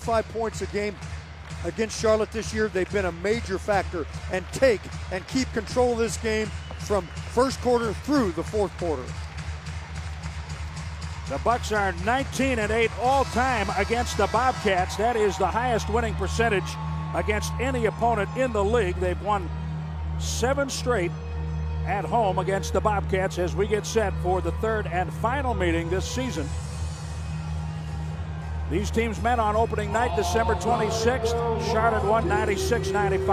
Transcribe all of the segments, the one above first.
25 points a game against Charlotte this year. They've been a major factor and keep control of this game from first quarter through the fourth quarter. The Bucks are 19-8 all-time against the Bobcats. That is the highest winning percentage against any opponent in the league. They've won 7 straight at home against the Bobcats as we get set for the third and final meeting this season. These teams met on opening night, December 26th. Charlotte won 96-95.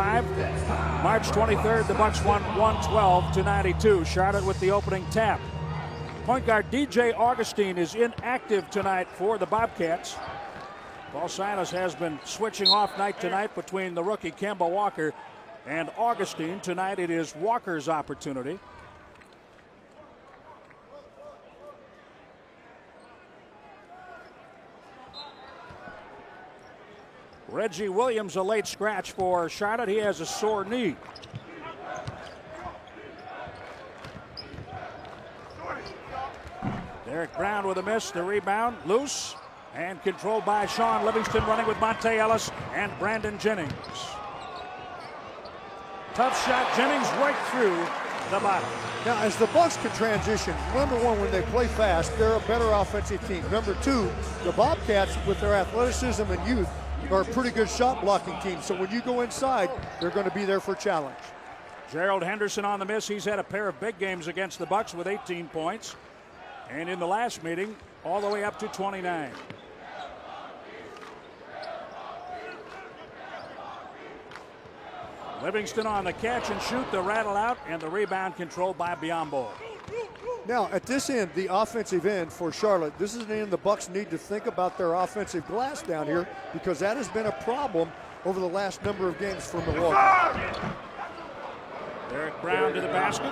March 23rd, the Bucks won 112-92. Charlotte with the opening tap. Point guard DJ Augustine is inactive tonight for the Bobcats. Paul Silas has been switching off night to night between the rookie Kemba Walker and Augustine. Tonight it is Walker's opportunity. Reggie Williams, a late scratch for Charlotte. He has a sore knee. Derek Brown with a miss. The rebound loose and controlled by Sean Livingston, running with Monte Ellis and Brandon Jennings. Tough shot. Jennings right through the bottom. Now, as the Bucks can transition, number one, when they play fast, they're a better offensive team. Number two, the Bobcats, with their athleticism and youth, are a pretty good shot blocking team. So when you go inside, they're going to be there for challenge. Gerald Henderson on the miss. He's had a pair of big games against the Bucks with 18 points. And in the last meeting, all the way up to 29. Livingston on the catch and shoot, the rattle out, and the rebound controlled by Biyombo. Now, at this end, the offensive end for Charlotte, this is an end the Bucks need to think about their offensive glass down here, because that has been a problem over the last number of games for Milwaukee. Derek Brown to the basket.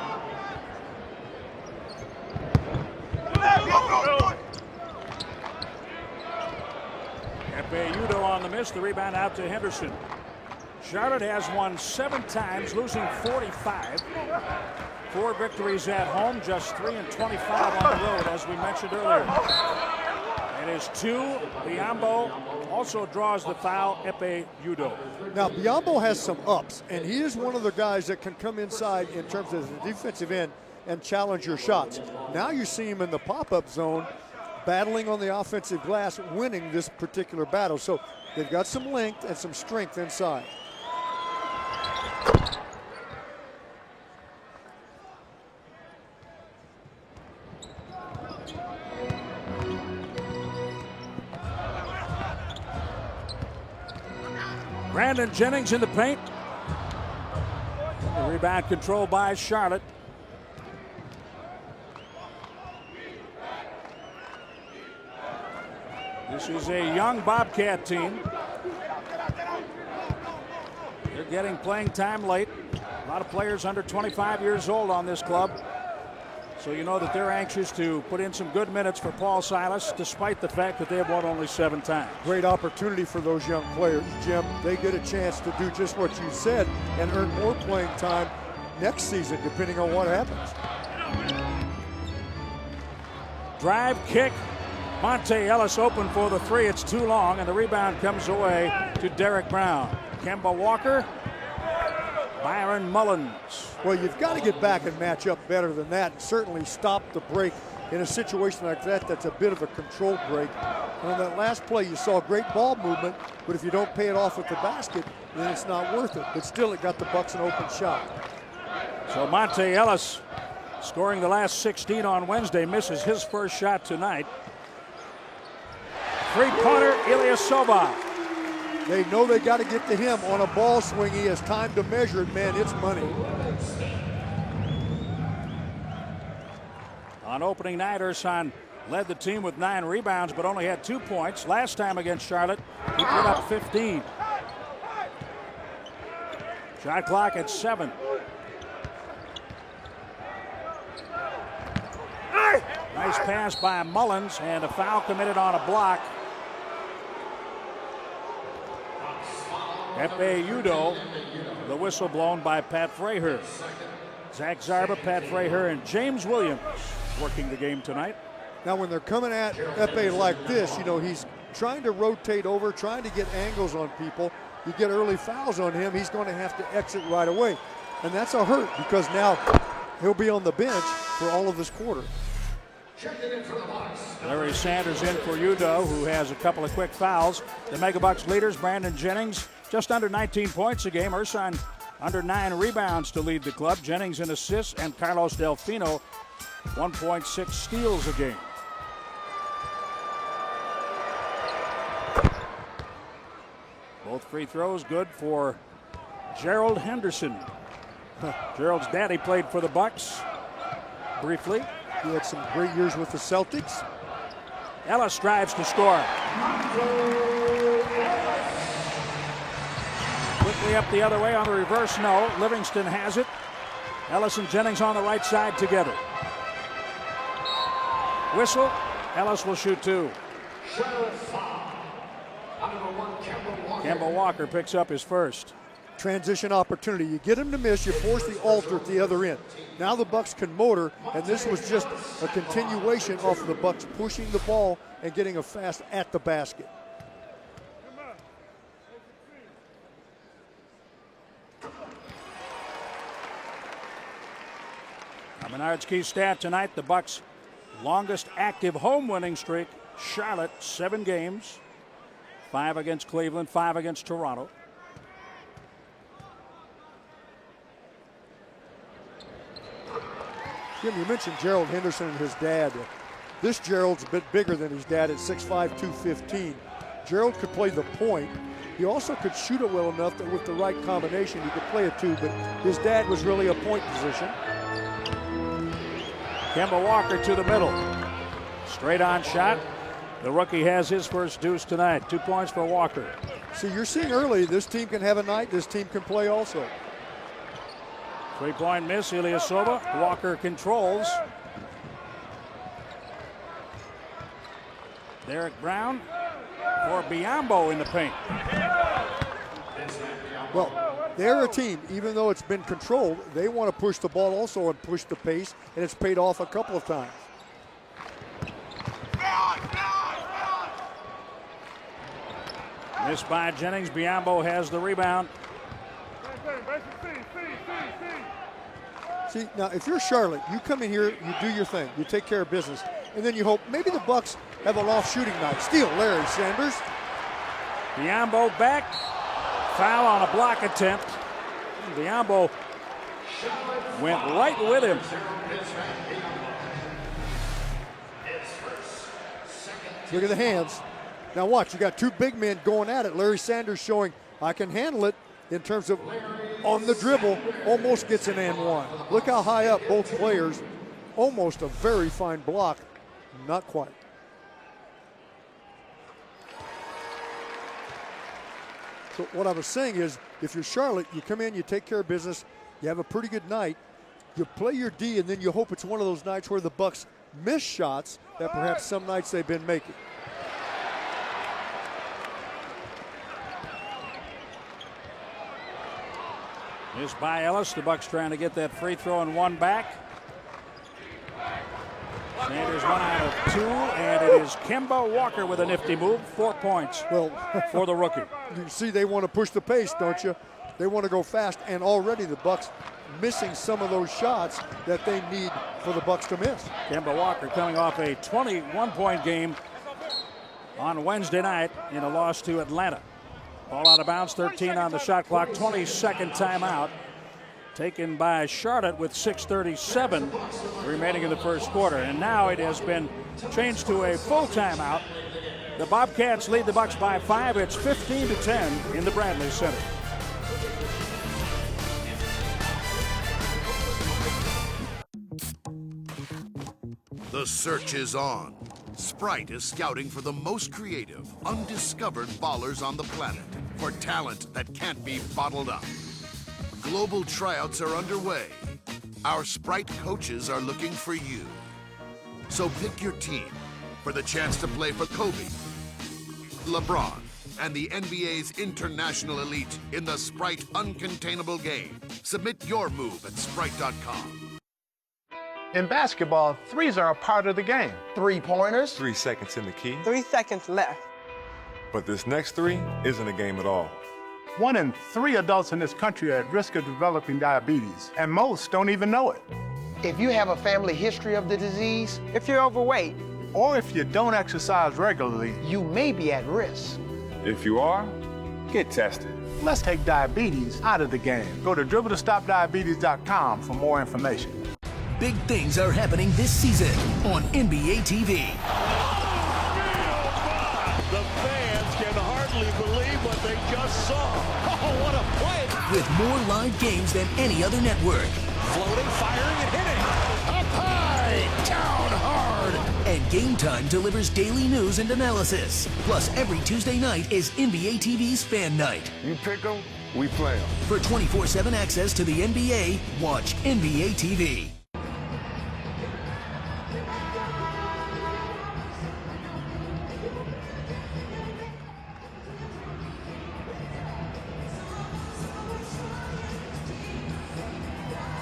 Epe Udo on the miss, the rebound out to Henderson. Charlotte has won 7 times, losing 45. 4 victories at home, just 3 and 25 on the road, as we mentioned earlier. It is 2. Biyombo also draws the foul, Epe Udo. Now, Biyombo has some ups, and he is one of the guys that can come inside in terms of the defensive end and challenge your shots. Now you see him in the pop-up zone, battling on the offensive glass, winning this particular battle. So they've got some length and some strength inside. Brandon Jennings in the paint. The rebound controlled by Charlotte. This is a young Bobcat team. They're getting playing time late. A lot of players under 25 years old on this club. So you know that they're anxious to put in some good minutes for Paul Silas, despite the fact that they have won only 7 times. Great opportunity for those young players, Jim. They get a chance to do just what you said and earn more playing time next season, depending on what happens. Drive, kick. Monte Ellis open for the 3. It's too long, and the rebound comes away to Derek Brown. Kemba Walker. Byron Mullins. Well, you've got to get back and match up better than that, and certainly stop the break in a situation like that that's a bit of a controlled break. And on that last play, you saw great ball movement, but if you don't pay it off with the basket, then it's not worth it. But still, it got the Bucks an open shot. So Monte Ellis, scoring the last 16 on Wednesday, misses his first shot tonight. 3-pointer, Ilyasova. They know they got to get to him on a ball swing. He has time to measure it, man. It's money. On opening night, Ersan led the team with 9 rebounds, but only had 2 points. Last time against Charlotte, he put up 15. Shot clock at 7. Nice pass by Mullins, and a foul committed on a block. Epe Udo, the whistle blown by Pat Fraher. Zach Zarba, Pat Fraher, and James Williams working the game tonight. Now, when they're coming at Epe like this, you know, he's trying to rotate over, trying to get angles on people. You get early fouls on him, he's going to have to exit right away. And that's a hurt because now he'll be on the bench for all of this quarter. Larry Sanders in for Udo, who has a couple of quick fouls. The Megabucks leaders, Brandon Jennings, just under 19 points a game. Ersan under 9 rebounds to lead the club. Jennings in assists, and Carlos Delfino 1.6 steals a game. Both free throws good for Gerald Henderson. Gerald's daddy played for the Bucks briefly. He had some great years with the Celtics. Ellis strives to score. Quickly up the other way on the reverse, no. Livingston has it. Ellis and Jennings on the right side together. Whistle. Ellis will shoot 2. Kemba Walker picks up his first. Transition opportunity. You get him to miss, you force the alter at the other end. Now the Bucks can motor, and this was just a continuation of the Bucks pushing the ball and getting a fast at the basket. Menard's key stat tonight, the Bucks' longest active home winning streak. Charlotte, 7 games. 5 against Cleveland, 5 against Toronto. Jim, you mentioned Gerald Henderson and his dad. This Gerald's a bit bigger than his dad at 6'5", 215. Gerald could play the point. He also could shoot it well enough that with the right combination he could play it too, but his dad was really a point position. Kemba Walker to the middle. Straight on shot. The rookie has his first deuce tonight. 2 points for Walker. See, you're seeing early, this team can have a night, this team can play also. 3-point miss, Ilyasova. Walker controls. Derek Brown for Biyombo in the paint. Well, they're a team, even though it's been controlled, they want to push the ball also and push the pace, and it's paid off a couple of times. Missed by Jennings. Biyombo has the rebound. See, now if you're Charlotte, you come in here, you do your thing, you take care of business, and then you hope maybe the Bucks have an off shooting night. Steal, Larry Sanders. Biyombo back. Foul on a block attempt. Biyombo went right with him. Look at the hands. Now watch, you got 2 big men going at it. Larry Sanders showing I can handle it in terms of on the dribble, almost gets an and one. Look how high up both players. Almost a very fine block, not quite. So what I was saying is, if you're Charlotte, you come in, you take care of business, you have a pretty good night, you play your D, and then you hope it's one of those nights where the Bucks miss shots that perhaps some nights they've been making. Missed by Ellis. The Bucks trying to get that free throw and 1 back. Sanders 1 out of 2, and it is Kemba Walker with a nifty move. 4 points for the rookie. You see they want to push the pace, don't you? They want to go fast, and already the Bucks missing some of those shots that they need for the Bucks to miss. Kemba Walker coming off a 21-point game on Wednesday night in a loss to Atlanta. Ball out of bounds, 13 on the shot clock, 22nd timeout. Taken by Charlotte with 6:37 remaining in the first quarter. And now it has been changed to a full timeout. The Bobcats lead the Bucks by 5. It's 15-10 in the Bradley Center. The search is on. Sprite is scouting for the most creative, undiscovered ballers on the planet for talent that can't be bottled up. Global tryouts are underway. Our Sprite coaches are looking for you. So pick your team for the chance to play for Kobe, LeBron, and the NBA's international elite in the Sprite Uncontainable game. Submit your move at Sprite.com. In basketball, threes are a part of the game. 3 pointers. 3 seconds in the key. 3 seconds left. But this next 3 isn't a game at all. 1 in 3 adults in this country are at risk of developing diabetes, and most don't even know it. If you have a family history of the disease, If you're overweight, Or if you don't exercise regularly, you may be at risk. If you are, get tested. let's take diabetes out of the game. Go to dribblestopdiabetes.com for more information. Big things are happening this season on NBA TV. The fans can hardly believe what they just saw. Oh, what a play! With more live games than any other network. Floating, firing, and hitting. Up high, down hard. And Game Time delivers daily news and analysis. Plus, every Tuesday night is NBA TV's Fan Night. You pick them, we play them. For 24/7 access to the NBA, watch NBA TV.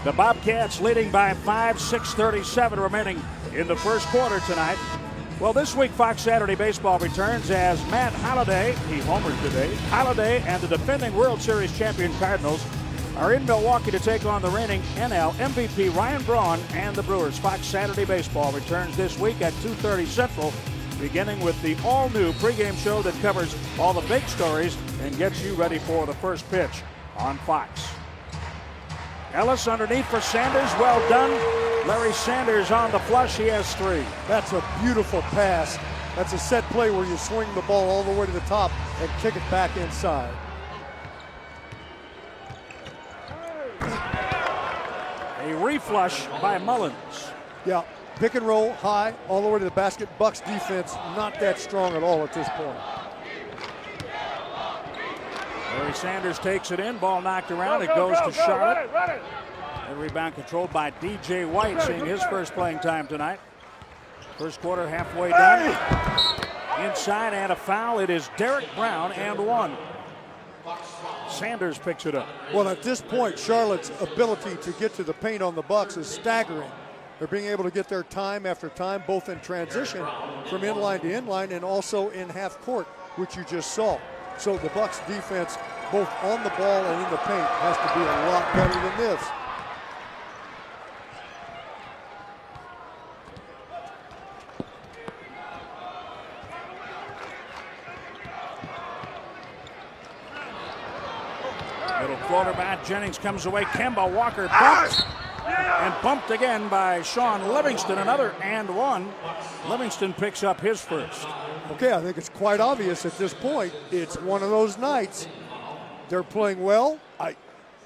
The Bobcats leading by 5, 6:37 remaining in the first quarter tonight. Well, this week Fox Saturday Baseball returns as Matt Holliday, he homered today, Holliday and the defending World Series champion Cardinals are in Milwaukee to take on the reigning NL MVP Ryan Braun and the Brewers. Fox Saturday Baseball returns this week at 2:30 Central, beginning with the all-new pregame show that covers all the big stories and gets you ready for the first pitch on Fox. Ellis underneath for Sanders. Well done. Larry Sanders on the flush. He has 3. That's a beautiful pass. That's a set play where you swing the ball all the way to the top and kick it back inside. A reflush by Mullins. Yeah, pick and roll high all the way to the basket. Bucks defense not that strong at all at this point. Larry Sanders takes it in. Ball knocked around. It goes to Charlotte. The rebound controlled by DJ White, seeing his first playing time tonight. First quarter halfway done. Inside and a foul. It is Derek Brown and 1. Sanders picks it up. Well, at this point, Charlotte's ability to get to the paint on the Bucks is staggering. They're being able to get there time after time, both in transition from inline to inline and also in half court, which you just saw. So the Bucks defense, both on the ball and in the paint, has to be a lot better than this. Little floater by Jennings comes away. Kemba Walker bumped and bumped again by Sean Livingston. Another and 1. Livingston picks up his first. Okay, I think it's quite obvious at this point. It's one of those nights. They're playing well. I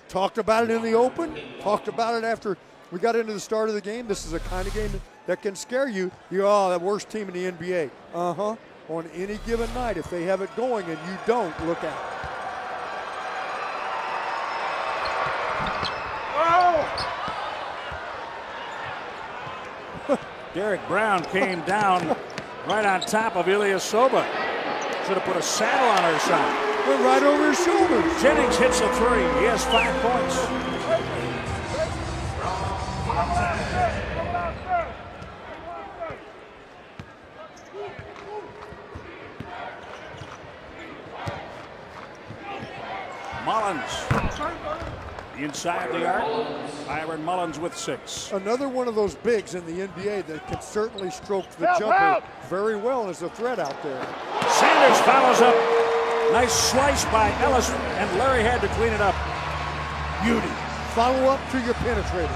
talked about it in the open, talked about it after we got into the start of the game. This is a kind of game that can scare you. Oh, the worst team in the NBA. On any given night, if they have it going and you don't, look out. Derek Brown came down right on top of Ilyasova. Should have put a saddle on her side. Went right over his shoulders. Jennings hits a 3. He has 5 points. Mullins inside the arc. Byron Mullins with 6. Another one of those bigs in the NBA that can certainly stroke the jumper very well as a threat out there. Sanders follows up. Nice slice by Ellis, and Larry had to clean it up. Beauty. Follow up to your penetrator.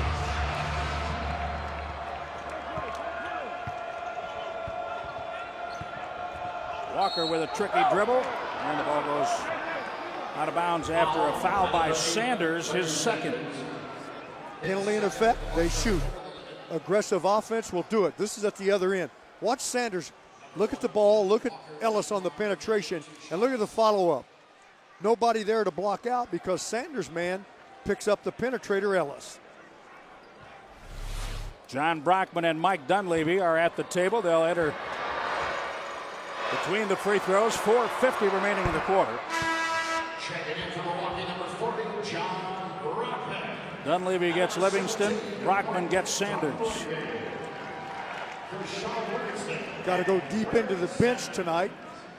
Walker with a tricky dribble, and the ball goes out of bounds after a foul by Sanders, his second. Penalty in effect, they shoot. Aggressive offense will do it. This is at the other end. Watch Sanders. Look at the ball, look at Ellis on the penetration, and look at the follow-up. Nobody there to block out because Sanders' man picks up the penetrator, Ellis. John Brockman and Mike Dunleavy are at the table. They'll enter between the free throws. 4:50 remaining in the quarter. Dunleavy gets Livingston. Brockman gets Sanders. Got to go deep into the bench tonight.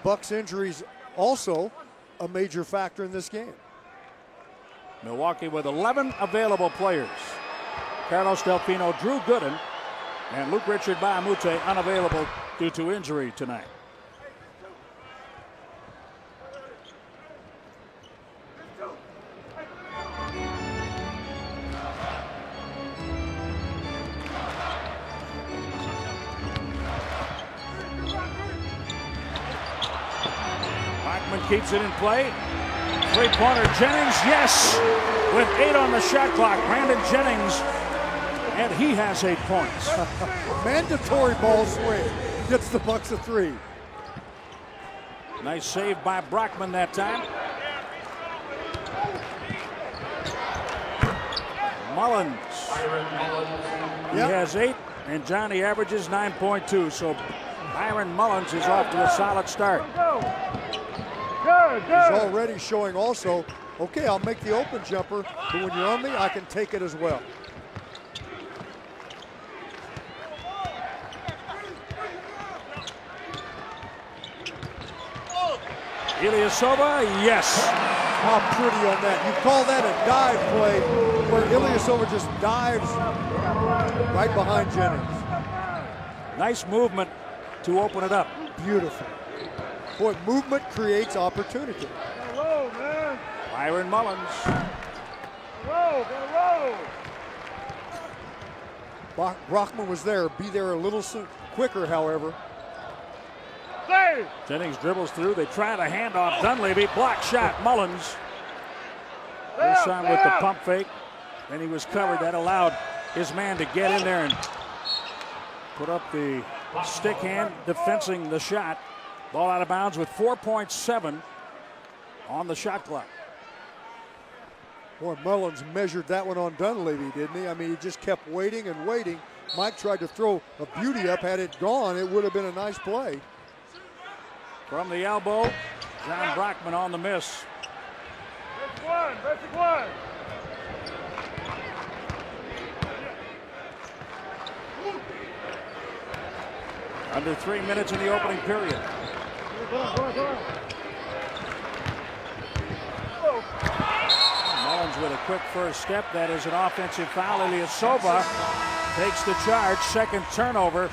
Bucks injuries also a major factor in this game. Milwaukee with 11 available players. Carlos Delfino, Drew Gooden, and Luke Richard Baamute unavailable due to injury tonight. Bachman keeps it in play. Three-pointer, Jennings, yes! With 8 on the shot clock, Brandon Jennings, and he has 8 points. Mandatory ball swing. Gets the Bucks a 3. Nice save by Brockman that time. Mullins. He has 8, and Johnny averages 9.2, so Byron Mullins is off to a solid start. He's already showing also, okay, I'll make the open jumper, but when you're on me, I can take it as well. Ilyasova, yes. How pretty on that. You call that a dive play where Ilyasova just dives right behind Jennings. Nice movement to open it up. Beautiful. Boy, movement creates opportunity. Byron Mullins. Brockman was there. Be there a little quicker, however. Jennings dribbles through. They try the handoff. Dunleavy, block shot. Mullins. This time with the pump fake. Then he was covered. That allowed his man to get in there and put up the stick hand, defensing the shot. Ball out of bounds with 4.7 on the shot clock. Boy, Mullins measured that one on Dunleavy, didn't he? I mean, he just kept waiting and waiting. Mike tried to throw a beauty up. Had it gone, it would have been a nice play. From the elbow, John Brockman on the miss. Basic one. Under 3 minutes in the opening period. Mullins with a quick first step. That is an offensive foul. Ilyasova takes the charge. Second turnover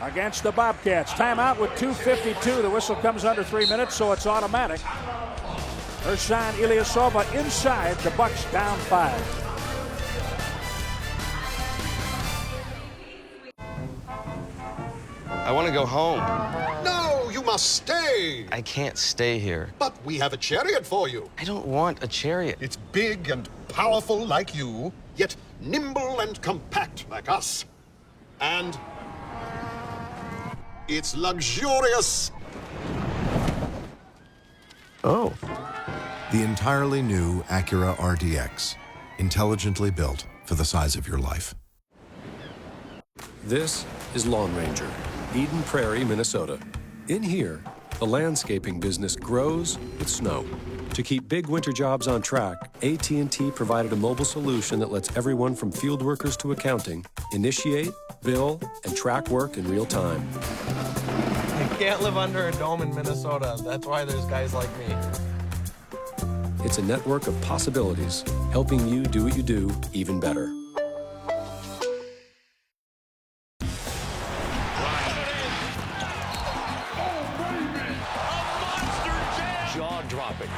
against the Bobcats. Timeout with 2:52. The whistle comes under 3 minutes, so it's automatic. Ersan Ilyasova inside. The Bucks down 5. I want to go home. No, you must stay. I can't stay here. But we have a chariot for you. I don't want a chariot. It's big and powerful like you, yet nimble and compact like us. And it's luxurious. Oh. The entirely new Acura RDX. Intelligently built for the size of your life. This is Lawn Ranger, Eden Prairie, Minnesota. In here, the landscaping business grows with snow. To keep big winter jobs on track, AT&T provided a mobile solution that lets everyone from field workers to accounting initiate, bill, and track work in real time. You can't live under a dome in Minnesota. That's why there's guys like me. It's a network of possibilities, helping you do what you do even better. Jaw-dropping.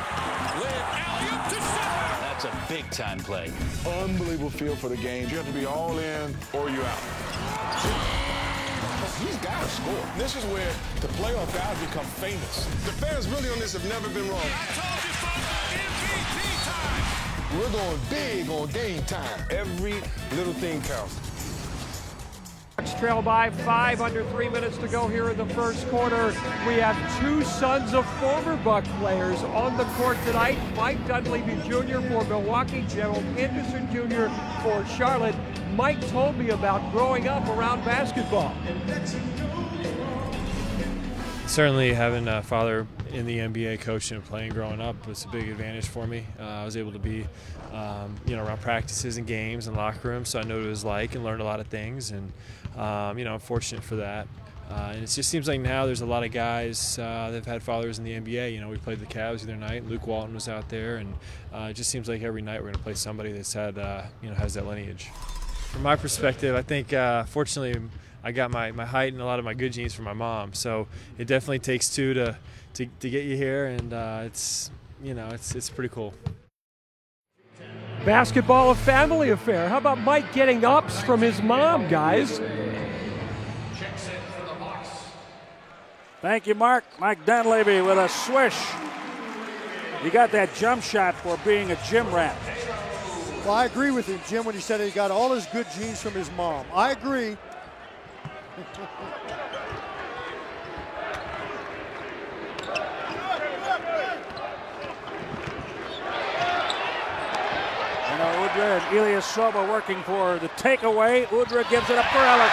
That's a big-time play. Unbelievable feel for the game. You have to be all in or you're out. He's got to score. This is where the playoff guys become famous. The fans really on this have never been wrong. I told you, folks, MVP time. We're going big on game time. Every little thing counts. Trail by 5, under 3 minutes to go here in the first quarter. We have two sons of former Buck players on the court tonight. Mike Dunleavy Jr. for Milwaukee, Gerald Henderson Jr. for Charlotte. Mike told me about growing up around basketball. Certainly having a father in the NBA coaching and playing growing up was a big advantage for me. I was able to be around practices and games and locker rooms, so I know what it was like and learned a lot of things, and I'm fortunate for that. And it just seems like now there's a lot of guys that have had fathers in the NBA. You know, we played the Cavs the other night. Luke Walton was out there, and it just seems like every night we're going to play somebody that's had, has that lineage. From my perspective, I think fortunately I got my height and a lot of my good genes from my mom. So it definitely takes two to get you here, and it's pretty cool. Basketball a family affair. How about Mike getting ups from his mom, guys? Thank you, Mark. Mike Dunleavy with a swish. He got that jump shot for being a gym rat. Well, I agree with him, Jim, when he said he got all his good genes from his mom. I agree. Udra and Ilyasova working for the takeaway. Udra gives it up for Ellis.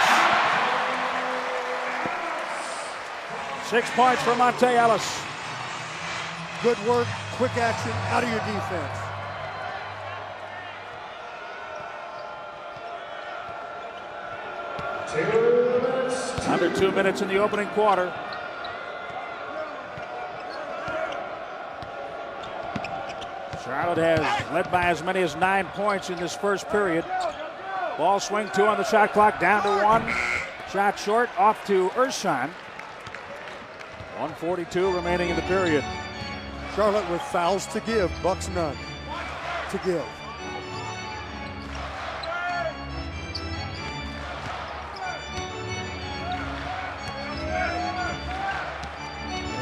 6 points for Monte Ellis. Good work, quick action, out of your defense. Under 2 minutes in the opening quarter. Charlotte has led by as many as 9 points in this first period. Ball swing 2 on the shot clock, down to 1. Shot short, off to Ersan. 1:42 remaining in the period. Charlotte with fouls to give, Bucks none to give.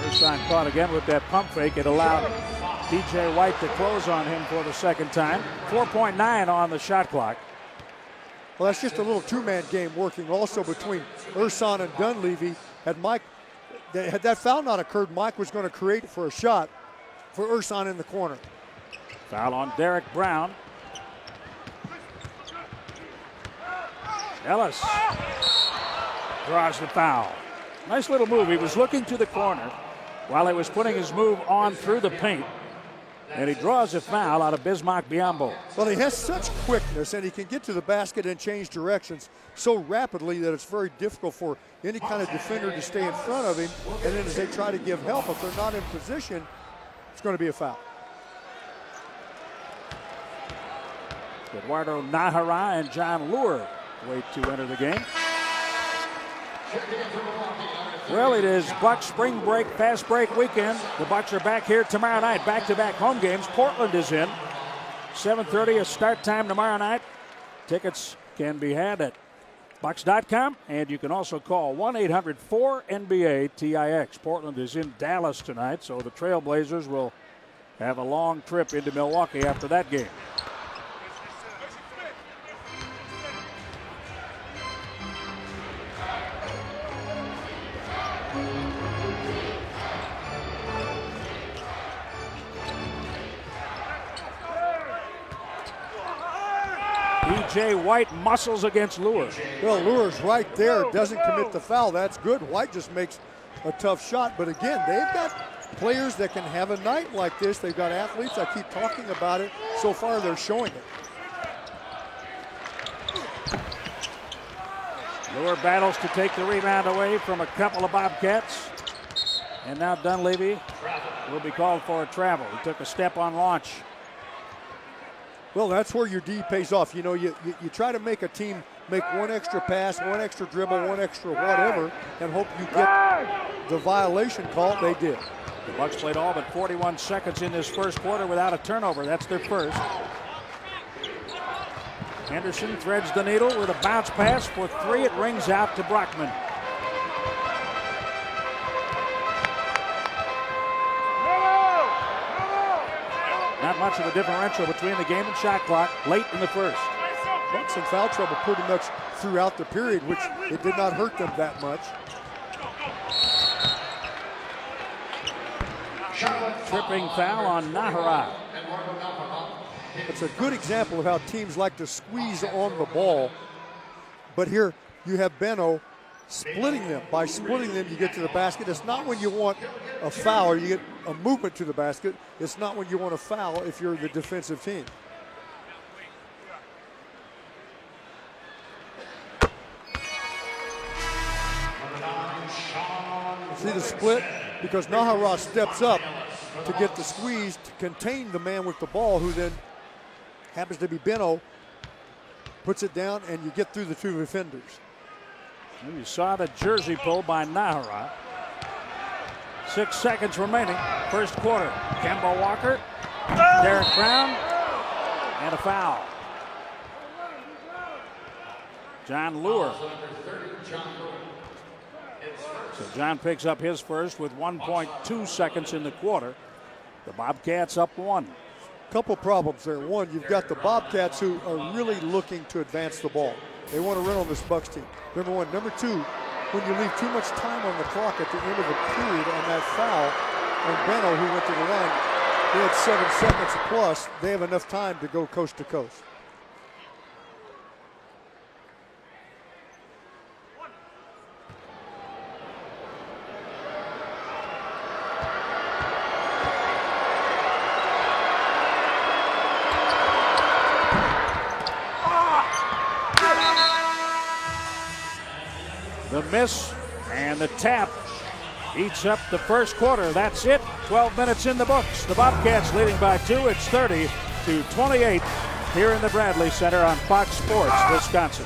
Ersan caught again with that pump fake. It allowed DJ White to close on him for the second time. 4.9 on the shot clock. Well, that's just a little two-man game working also between Ersan and Dunleavy. Had that foul not occurred, Mike was going to create for a shot for Ersan in the corner. Foul on Derek Brown. Ellis draws the foul. Nice little move. He was looking to the corner while he was putting his move on through the paint. And he draws a foul out of Bismarck Biyombo. Well, he has such quickness, and he can get to the basket and change directions so rapidly that it's very difficult for any kind of defender to stay in front of him. And then as they try to give help, if they're not in position, it's going to be a foul. Eduardo Nahara and John Lure wait to enter the game. Well, it is Bucks spring break, fast break weekend. The Bucks are back here tomorrow night, back-to-back home games. Portland is in. 7:30 is start time tomorrow night. Tickets can be had at Bucks.com, and you can also call 1-800-4NBA-TIX. Portland is in Dallas tonight, so the Trailblazers will have a long trip into Milwaukee after that game. DJ White muscles against Lure. Well, Lure's right there, doesn't commit the foul. That's good. White just makes a tough shot. But again, they've got players that can have a night like this. They've got athletes. I keep talking about it. So far, they're showing it. Lure battles to take the rebound away from a couple of Bobcats. And now Dunleavy will be called for a travel. He took a step on launch. Well, that's where your D pays off. You know, you try to make a team make one extra pass, one extra dribble, one extra whatever, and hope you get the violation call. They did. The Bucks played all but 41 seconds in this first quarter without a turnover. That's their first. Henderson threads the needle with a bounce pass for 3. It rings out to Brockman. Not much of a differential between the game and shot clock late in the first. Bucks in foul trouble pretty much throughout the period, which it did not hurt them that much. Tripping foul on Nahara. It's a good example of how teams like to squeeze on the ball. But here you have Beno splitting them. By splitting them, you get to the basket. It's not when you want a foul or you get a movement to the basket. It's not when you want a foul if you're the defensive team. split because Nahara steps up to get the squeeze to contain the man with the ball, who then happens to be Benno, puts it down, and you get through the two defenders. And you saw the jersey pull by Nahara. 6 seconds remaining, first quarter. Kemba Walker, Derek Brown, and a foul. John Lure. So John picks up his first with 1.2 seconds in the quarter. The Bobcats up 1. Couple problems there. One, you've got the Bobcats who are really looking to advance the ball. They want to run on this Bucks team. Number one. Number two, when you leave too much time on the clock at the end of the period on that foul on Benno, who went to the line, they had 7 seconds plus. They have enough time to go coast to coast. The miss and the tap eats up the first quarter. That's it. 12 minutes in the books. The Bobcats leading by 2. It's 30-28 here in the Bradley Center on Fox Sports, Wisconsin.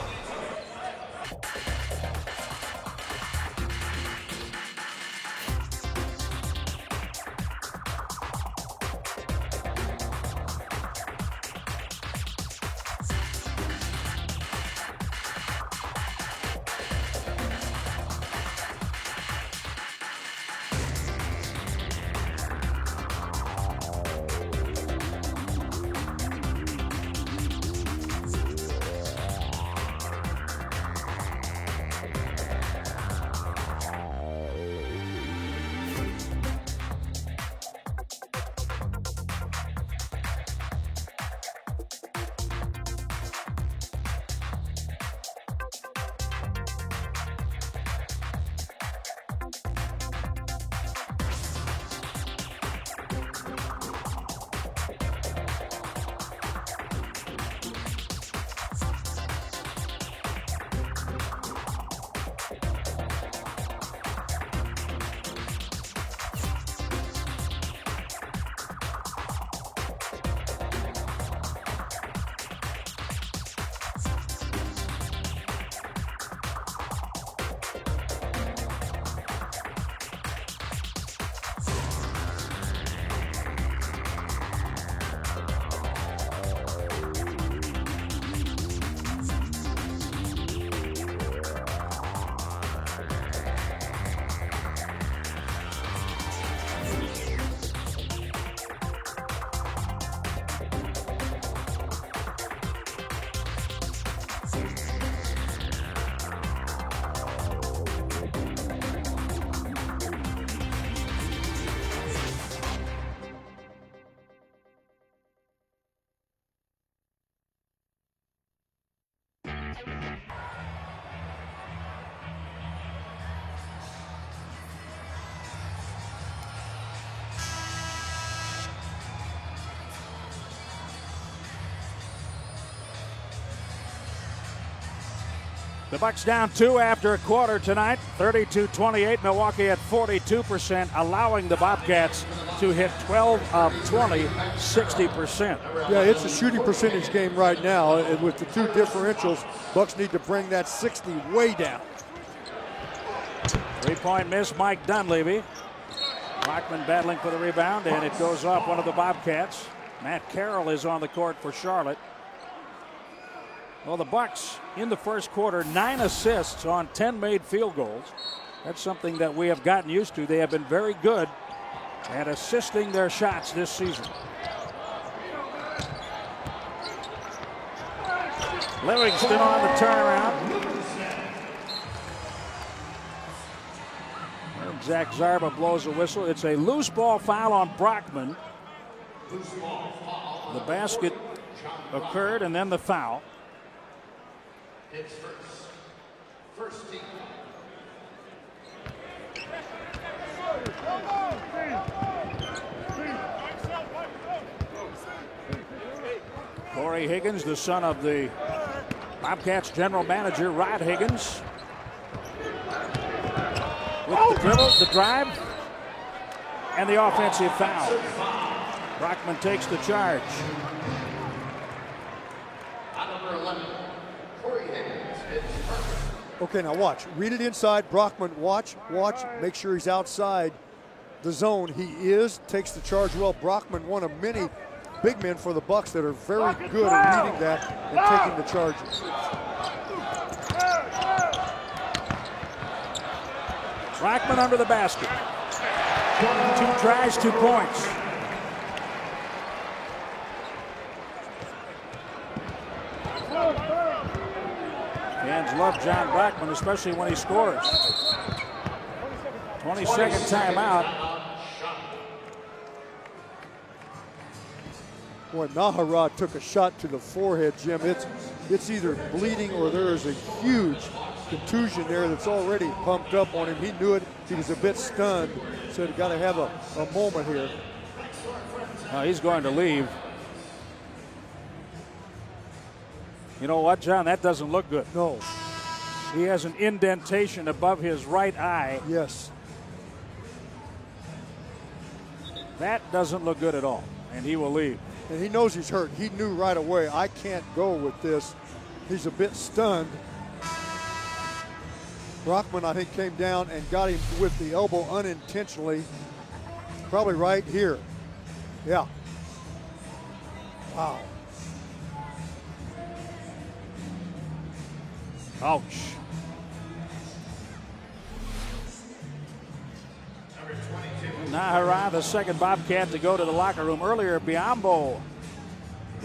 The Bucks down 2 after a quarter tonight, 32-28. Milwaukee at 42%, allowing the Bobcats to hit 12 of 20, 60%. Yeah, it's a shooting percentage game right now, and with the two differentials, Bucks need to bring that 60 way down. 3-point miss, Mike Dunleavy. Brockman battling for the rebound, and it goes off one of the Bobcats. Matt Carroll is on the court for Charlotte. Well, the Bucks in the first quarter, 9 assists on 10 made field goals. That's something that we have gotten used to. They have been very good at assisting their shots this season. Livingston on the turnaround. And Zach Zarba blows a whistle. It's a loose ball foul on Brockman. The basket occurred and then the foul. It's first team. Corey Higgins, the son of the Bobcats general manager, Rod Higgins. with the dribble, the drive, and the offensive foul. Brockman takes the charge. Okay, now watch. Read it inside. Brockman, watch. Make sure he's outside the zone. He is. Takes the charge well. Brockman, one of many big men for the Bucks that are very good at reading that and taking the charges. Brockman under the basket. 2 tries, 2 points. Fans love John Brockman, especially when he scores. 22nd timeout. Boy, Naharad took a shot to the forehead, Jim. It's either bleeding or there is a huge contusion there that's already pumped up on him. He knew it. He was a bit stunned. So he's got to have a moment here. He's going to leave. You know what, John? That doesn't look good. No. He has an indentation above his right eye. Yes. That doesn't look good at all, and he will leave. And he knows he's hurt. He knew right away, I can't go with this. He's a bit stunned. Brockman, I think, came down and got him with the elbow unintentionally. Probably right here. Yeah. Wow. Ouch. Nahara, the second Bobcat to go to the locker room. Earlier, Biombo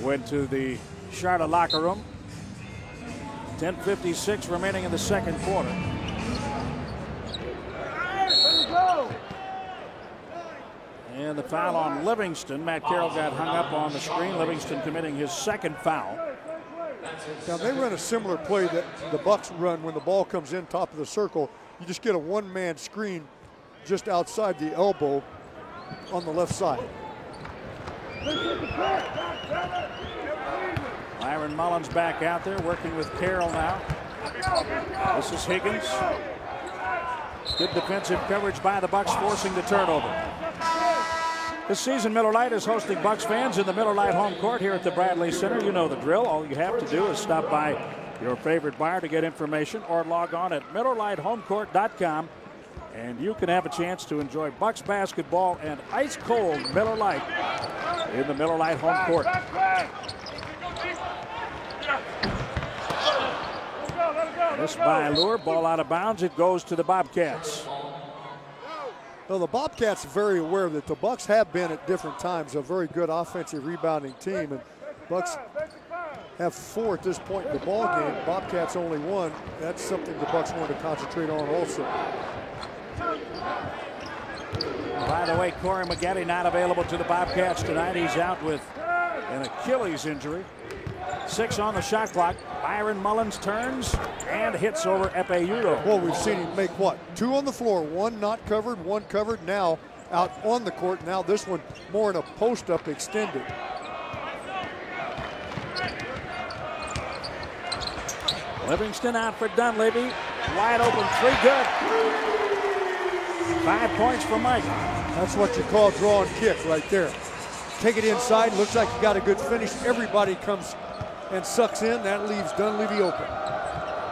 went to the Charlotte locker room. 10:56 remaining in the second quarter. And the foul on Livingston. Matt Carroll got hung up on the screen. Livingston committing his second foul. Now they run a similar play that the Bucks run when the ball comes in top of the circle. You just get a one-man screen just outside the elbow on the left side. Myron Mullins back out there working with Carroll now. This is Higgins. Good defensive coverage by the Bucks, forcing the turnover. This season, Miller Lite is hosting Bucks fans in the Miller Lite home court here at the Bradley Center. You know the drill. All you have to do is stop by your favorite bar to get information or log on at MillerLiteHomecourt.com, and you can have a chance to enjoy Bucks basketball and ice-cold Miller Lite in the Miller Lite home court. This by Lure, ball out of bounds. It goes to the Bobcats. Well, the Bobcats are very aware that the Bucks have been at different times a very good offensive rebounding team, and Bucks have 4 at this point in the ball game. Bobcats only 1. That's something the Bucks want to concentrate on also. By the way, Corey Maggette not available to the Bobcats tonight. He's out with an Achilles injury. 6 on the shot clock. Byron Mullins turns and hits over Epeyuto. Well, we've seen him make what? 2 on the floor. 1 not covered, 1 covered. Now out on the court. Now this one more in a post-up extended. Livingston out for Dunleavy. Wide open 3, good. 5 points for Mike. That's what you call draw and kick right there. Take it inside. Looks like you got a good finish. Everybody comes and sucks in. That leaves Dunleavy open.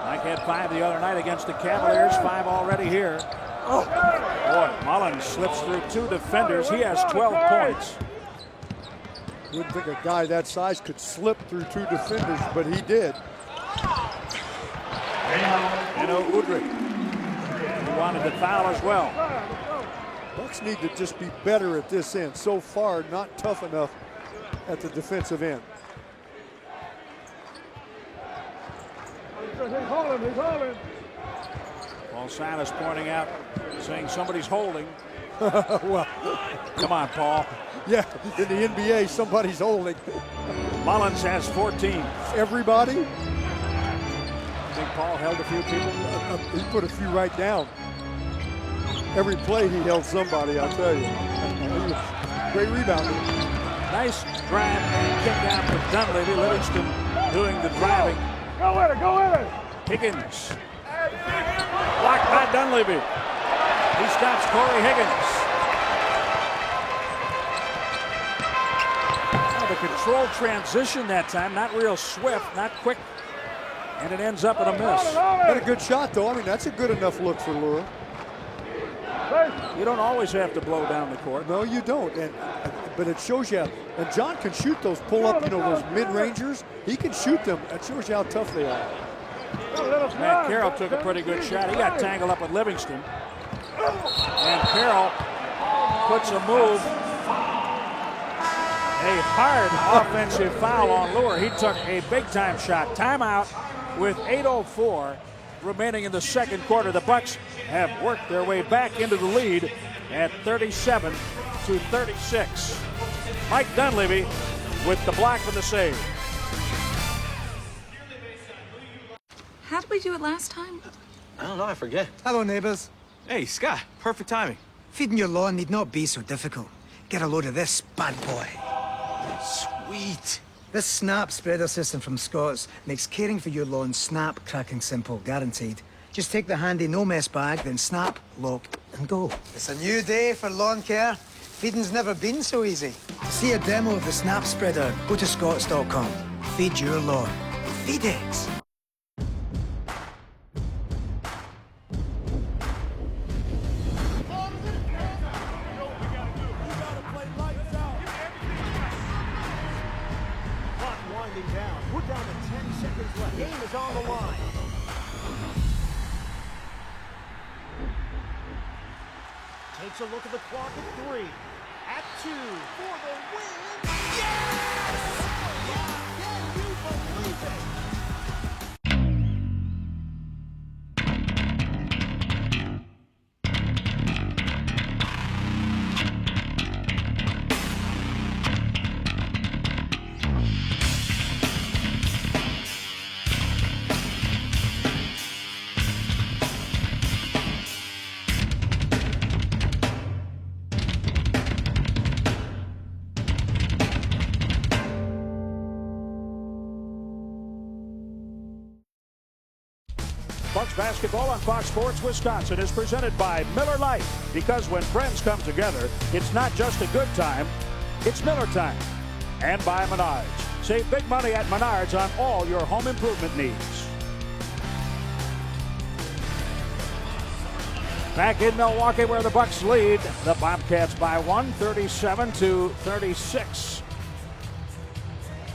Mike had 5 the other night against the Cavaliers. 5 already here. Oh, boy, Mullins slips through 2 defenders. He has 12 points. Wouldn't think a guy that size could slip through 2 defenders, but he did. Eno Udrih, who wanted to foul as well. Bucks need to just be better at this end. So far, not tough enough at the defensive end. He's holding. Paul Silas pointing out, saying somebody's holding. Well, come on, Paul. Yeah, in the NBA, somebody's holding. Mullins has 14. Everybody? I think Paul held a few people. He put a few right down. Every play he held somebody, I'll tell you. Great rebound. Nice grab and kick out for Dunleavy. Livingston doing the driving. Go with it. Higgins. Blocked by Dunleavy. He stops Corey Higgins. The controlled transition that time, not real swift, not quick, and it ends up in a miss. Had a good shot, though. I mean, that's a good enough look for Lure. You don't always have to blow down the court. No, you don't. But it shows you. And John can shoot those pull-up, those mid-rangers. He can shoot them. That shows you how tough they are. Matt Carroll took a pretty good shot. He got tangled up with Livingston. And Carroll puts a move. A hard offensive foul on Lure. He took a big-time shot. Timeout with 8:04 remaining in the second quarter. The Bucks have worked their way back into the lead at 37-36. Mike Dunleavy with the block and the save. How did we do it last time? I don't know, I forget. Hello, neighbors. Hey, Scott, perfect timing. Feeding your lawn need not be so difficult. Get a load of this bad boy. Sweet. This snap spreader system from Scott's makes caring for your lawn snap, cracking simple, guaranteed. Just take the handy no-mess bag, then snap, lock, and go. It's a new day for lawn care. Feeding's never been so easy. See a demo of the snap spreader. Go to scotts.com. Feed your lawn. Feed it. Takes a look at the clock at 3, at 2, for the win. Yes! Yeah, can you believe it? Bucks basketball on Fox Sports Wisconsin is presented by Miller Lite. Because when friends come together, it's not just a good time, it's Miller time. And by Menards. Save big money at Menards on all your home improvement needs. Back in Milwaukee where the Bucks lead. The Bobcats by 1, 37-36.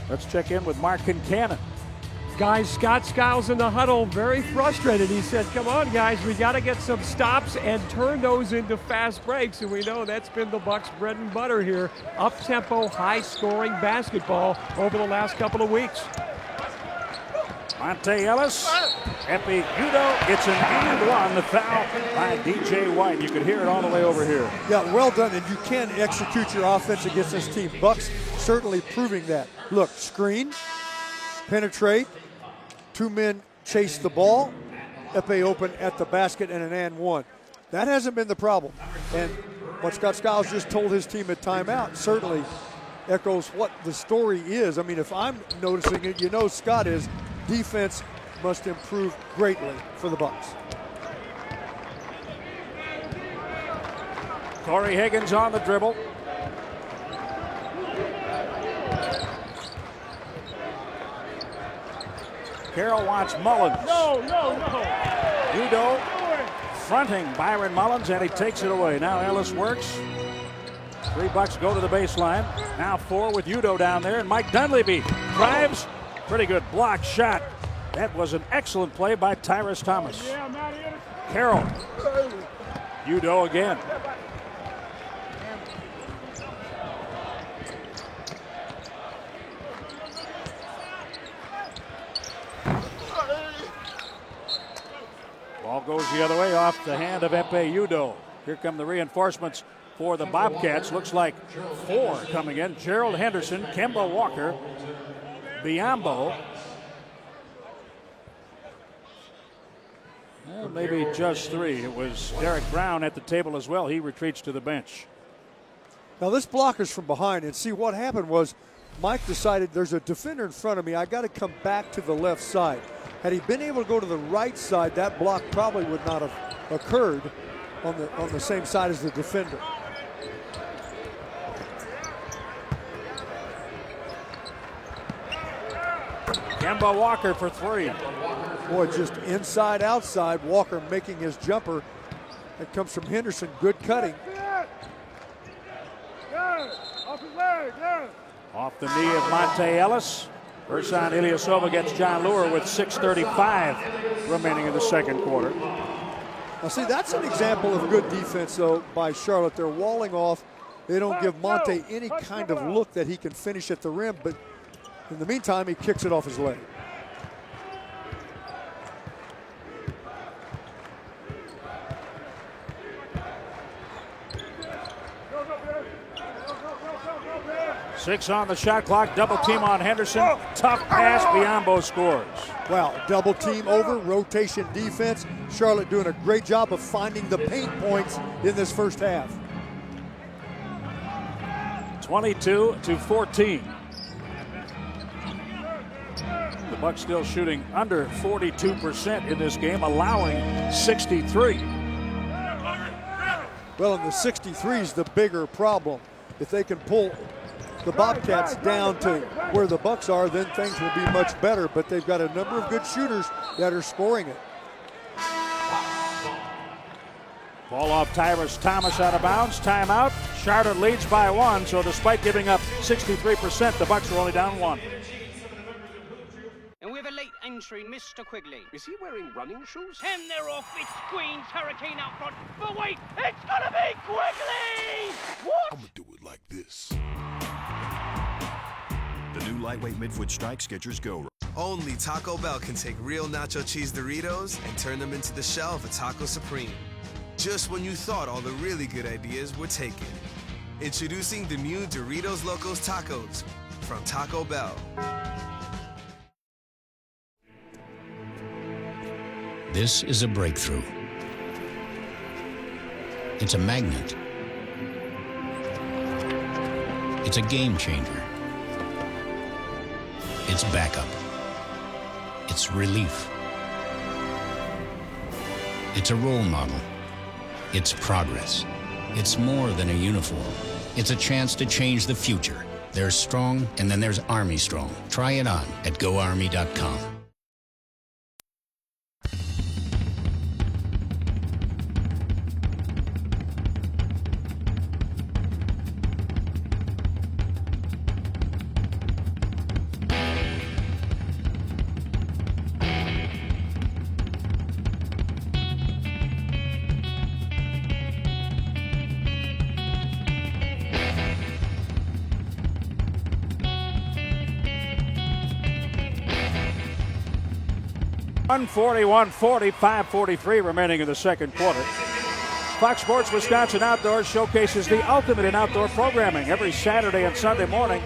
Let's check in with Mark Kincannon. Guys, Scott Skiles in the huddle, very frustrated. He said, come on, guys, we got to get some stops and turn those into fast breaks. And we know that's been the Bucks' bread and butter here. Up-tempo, high-scoring basketball over the last couple of weeks. Monte Ellis, Epi Udo, it's an and one. The foul by DJ White. You could hear it all the way over here. Yeah, well done, and you can execute your offense against this team. Bucks certainly proving that. Look, screen, penetrate, two men chase the ball, Epe open at the basket and an and one. That hasn't been the problem. And what Scott Skiles just told his team at timeout certainly echoes what the story is. I mean, if I'm noticing it, you know Scott is. Defense must improve greatly for the Bucks. Corey Higgins on the dribble. Carroll wants Mullins. No. Udo fronting Byron Mullins, and he takes it away. Now Ellis works. 3 Bucks go to the baseline. Now 4 with Udo down there, and Mike Dunleavy drives. Pretty good block shot. That was an excellent play by Tyrus Thomas. Carroll. Udo again. Ball goes the other way off the hand of Epe Udo. Here come the reinforcements for the Bobcats. Looks like 4 coming in. Gerald Henderson, Kemba Walker, Biombo. Well, maybe just 3. It was Derek Brown at the table as well. He retreats to the bench. Now this blocker's from behind, and see what happened was Mike decided there's a defender in front of me. I got to come back to the left side. Had he been able to go to the right side, that block probably would not have occurred. on the same side as the defender. Kemba Walker for three. Boy, just inside, outside. Walker making his jumper. That comes from Henderson. Good cutting. Off the knee of Monte Ellis. Ersan Ilyasova gets John Lure with 6:35 remaining in the second quarter. Now see, that's an example of good defense, though, by Charlotte. They're walling off. They don't give Monte any kind of look that he can finish at the rim, but in the meantime, he kicks it off his leg. Six on the shot clock, double team on Henderson. Tough pass, Biyombo scores. Wow, double team over, rotation defense. Charlotte doing a great job of finding the paint points in this first half. 22-14. The Bucks still shooting under 42% in this game, allowing 63. Well, and the 63 is the bigger problem. If they can pull the Bobcats down to where the Bucks are, then things will be much better. But they've got a number of good shooters that are scoring it. Ball off Tyrus Thomas out of bounds. Timeout. Charlotte leads by one, so despite giving up 63%, the Bucks are only down one. And with a late entry, Mr. Quigley. Is he wearing running shoes? And they're off. It's Queens, Hurricane out front. But wait, it's gonna be Quigley! What? I'm gonna do it like this. The new lightweight midfoot strike Skechers Go. Only Taco Bell can take real nacho cheese Doritos and turn them into the shell of a Taco Supreme. Just when you thought all the really good ideas were taken. Introducing the new Doritos Locos Tacos from Taco Bell. This is a breakthrough. It's a magnet. It's a game changer. It's backup. It's relief. It's a role model. It's progress. It's more than a uniform. It's a chance to change the future. There's Strong, and then there's Army Strong. Try it on at GoArmy.com. .141, 45-43 remaining in the second quarter. Fox Sports Wisconsin Outdoors showcases the ultimate in outdoor programming. Every Saturday and Sunday morning,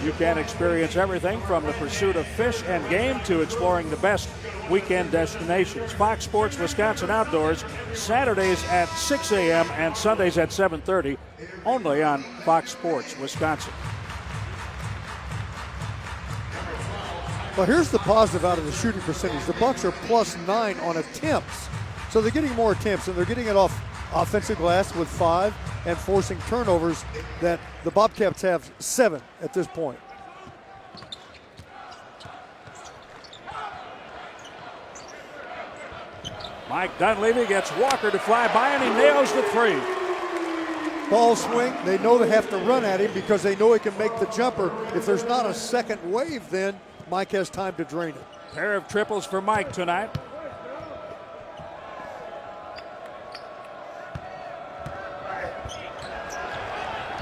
you can experience everything from the pursuit of fish and game to exploring the best weekend destinations. Fox Sports Wisconsin Outdoors, Saturdays at 6 a.m. and Sundays at 7:30, only on Fox Sports Wisconsin. Well, here's the positive out of the shooting percentage. The Bucks are +9 on attempts. So they're getting more attempts, and they're getting it off offensive glass with 5 and forcing turnovers that the Bobcats have 7 at this point. Mike Dunleavy gets Walker to fly by, and he nails the three. Ball swing, they know they have to run at him because they know he can make the jumper. If there's not a second wave, then Mike has time to drain it. Pair of triples for Mike tonight.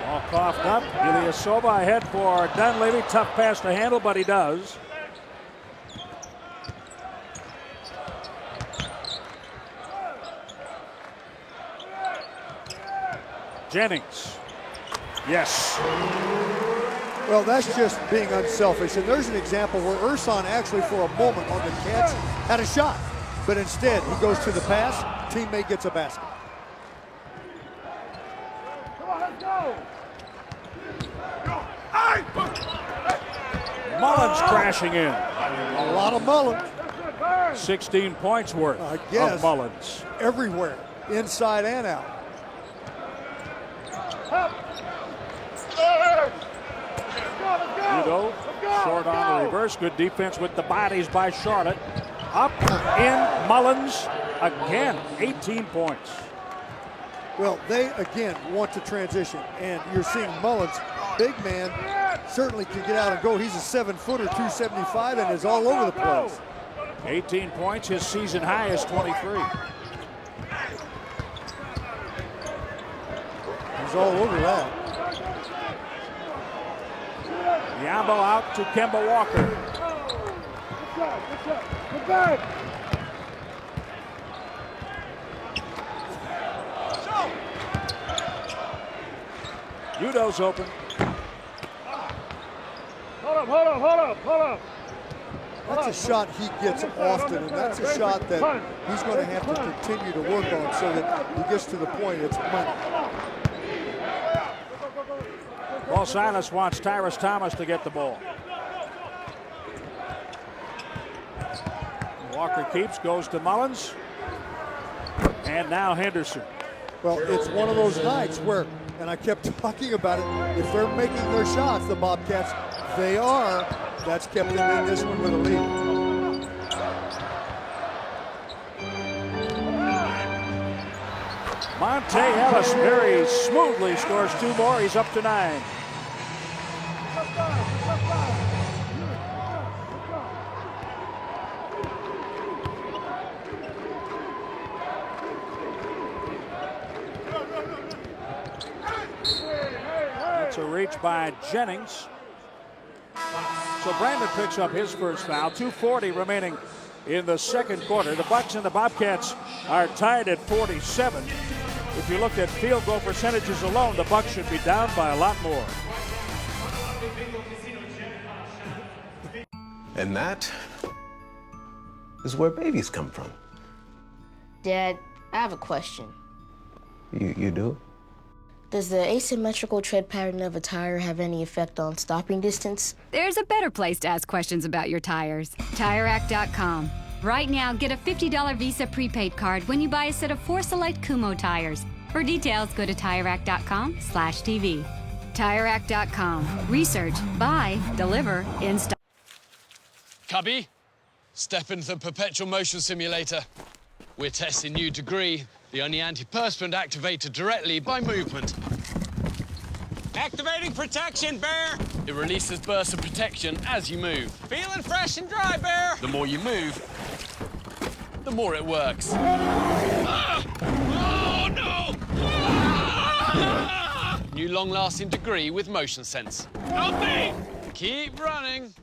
Ball coughed up. Ilyasova ahead for Dunleavy. Tough pass to handle, but he does. Jennings. Yes. Well, that's just being unselfish. And there's an example where Ersan actually, for a moment on the catch, had a shot. But instead, he goes to the pass. Teammate gets a basket. Come on, let's go. Mullins crashing in. A lot of Mullins. 16 points worth I guess of Mullins. everywhere. inside and out. Udo, short on the reverse. Good defense with the bodies by Charlotte. Up in Mullins again, 18 points. Well, they again want to transition, and you're seeing Mullins, big man, certainly can get out and go. He's a 7-footer, 275, and is all over the place. 18 points, his season high is 23. He's all over that. Yambo out to Kemba Walker. Udo's open. Hold up. That's a shot he gets often, and that's a shot that he's going to have to continue to work on so that he gets to the point it's money. Paul Silas wants Tyrus Thomas to get the ball. Walker keeps, goes to Mullins. And now Henderson. Well, it's one of those nights where, and I kept talking about it, if they're making their shots, the Bobcats, they are. That's kept them in this one with a lead. Monte Ellis very smoothly scores 2 more. He's up to 9. That's a reach by Jennings. So Brandon picks up his first foul. 2:40 remaining in the second quarter. The Bucks and the Bobcats are tied at 47. If you looked at field goal percentages alone, the Bucks should be down by a lot more. And that is where babies come from. Dad, I have a question. You do? Does the asymmetrical tread pattern of a tire have any effect on stopping distance? There's a better place to ask questions about your tires. TireRack.com. Right now, get a $50 Visa prepaid card when you buy a set of 4 select Kumo tires. For details, go to TireRack.com/TV. TireRack.com. Research, buy, deliver, install. Cubby, step into the perpetual motion simulator. We're testing new Degree, the only antiperspirant activated directly by movement. Activating protection, Bear! It releases bursts of protection as you move. Feeling fresh and dry, Bear! The more you move, the more it works. Oh, no! New long-lasting Degree with motion sense. Help me! Keep running.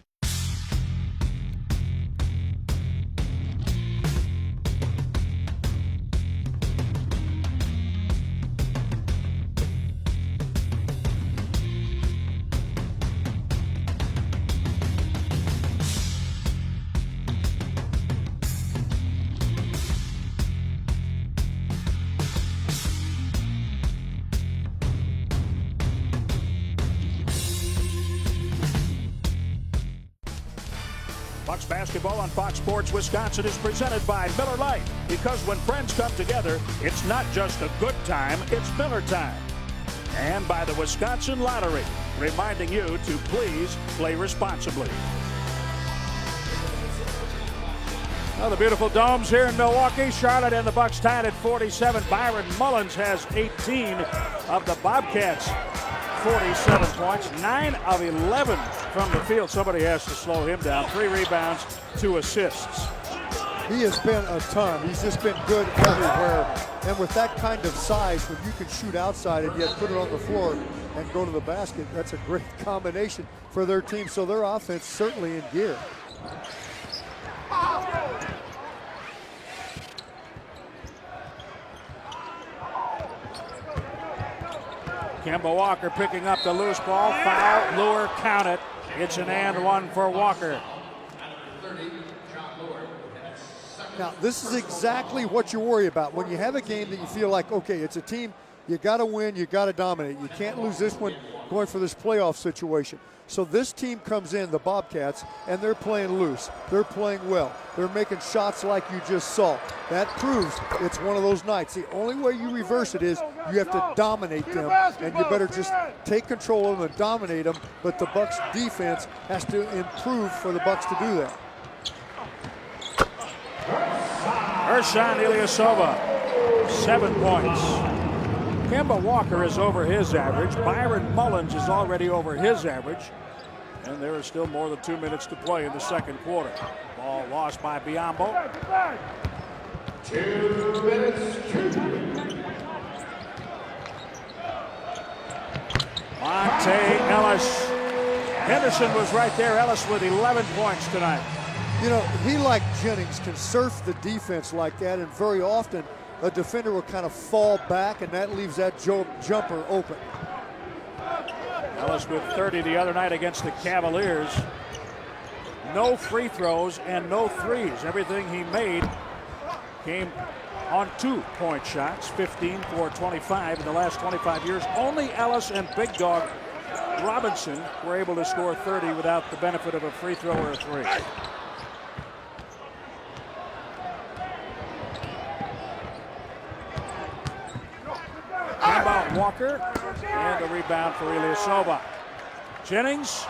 Bucks basketball on Fox Sports Wisconsin is presented by Miller Lite. Because when friends come together, it's not just a good time, it's Miller time. And by the Wisconsin Lottery, reminding you to please play responsibly. Now the beautiful domes here in Milwaukee. Charlotte and the Bucks tied at 47. Byron Mullins has 18 of the Bobcats. 47 points, 9 of 11 from the field. Somebody has to slow him down. 3 rebounds, 2 assists. He has been a ton. He's just been good everywhere. And with that kind of size, when you can shoot outside and yet put it on the floor and go to the basket, that's a great combination for their team. So their offense certainly in gear. Kemba Walker picking up the loose ball. Foul, Lure, count it. It's an and one for Walker. Now, this is exactly what you worry about. When you have a game that you feel like, okay, it's a team, you got to win, you got to dominate. You can't lose this one going for this playoff situation. So this team comes in, the Bobcats, and they're playing loose. They're playing well. They're making shots like you just saw. That proves it's one of those nights. The only way you reverse it is you have to dominate them, and you better just take control of them and dominate them. But the Bucks defense has to improve for the Bucks to do that. Ersan Ilyasova, 7 points. Kemba Walker is over his average. Byron Mullins is already over his average. And there is still more than 2 minutes to play in the second quarter. Ball lost by Biyombo. 2 minutes. Monte Ellis. Henderson was right there. Ellis with 11 points tonight. You know, he, like Jennings, can surf the defense like that, and very often a defender will kind of fall back, and that leaves that jumper open. Ellis with 30 the other night against the Cavaliers. No free throws and no threes. Everything he made came on 2-point shots, 15 for 25 in the last 25 years. Only Ellis and Big Dog Robinson were able to score 30 without the benefit of a free throw or a three. Kemba Walker, and a rebound for Ilyasova. Jennings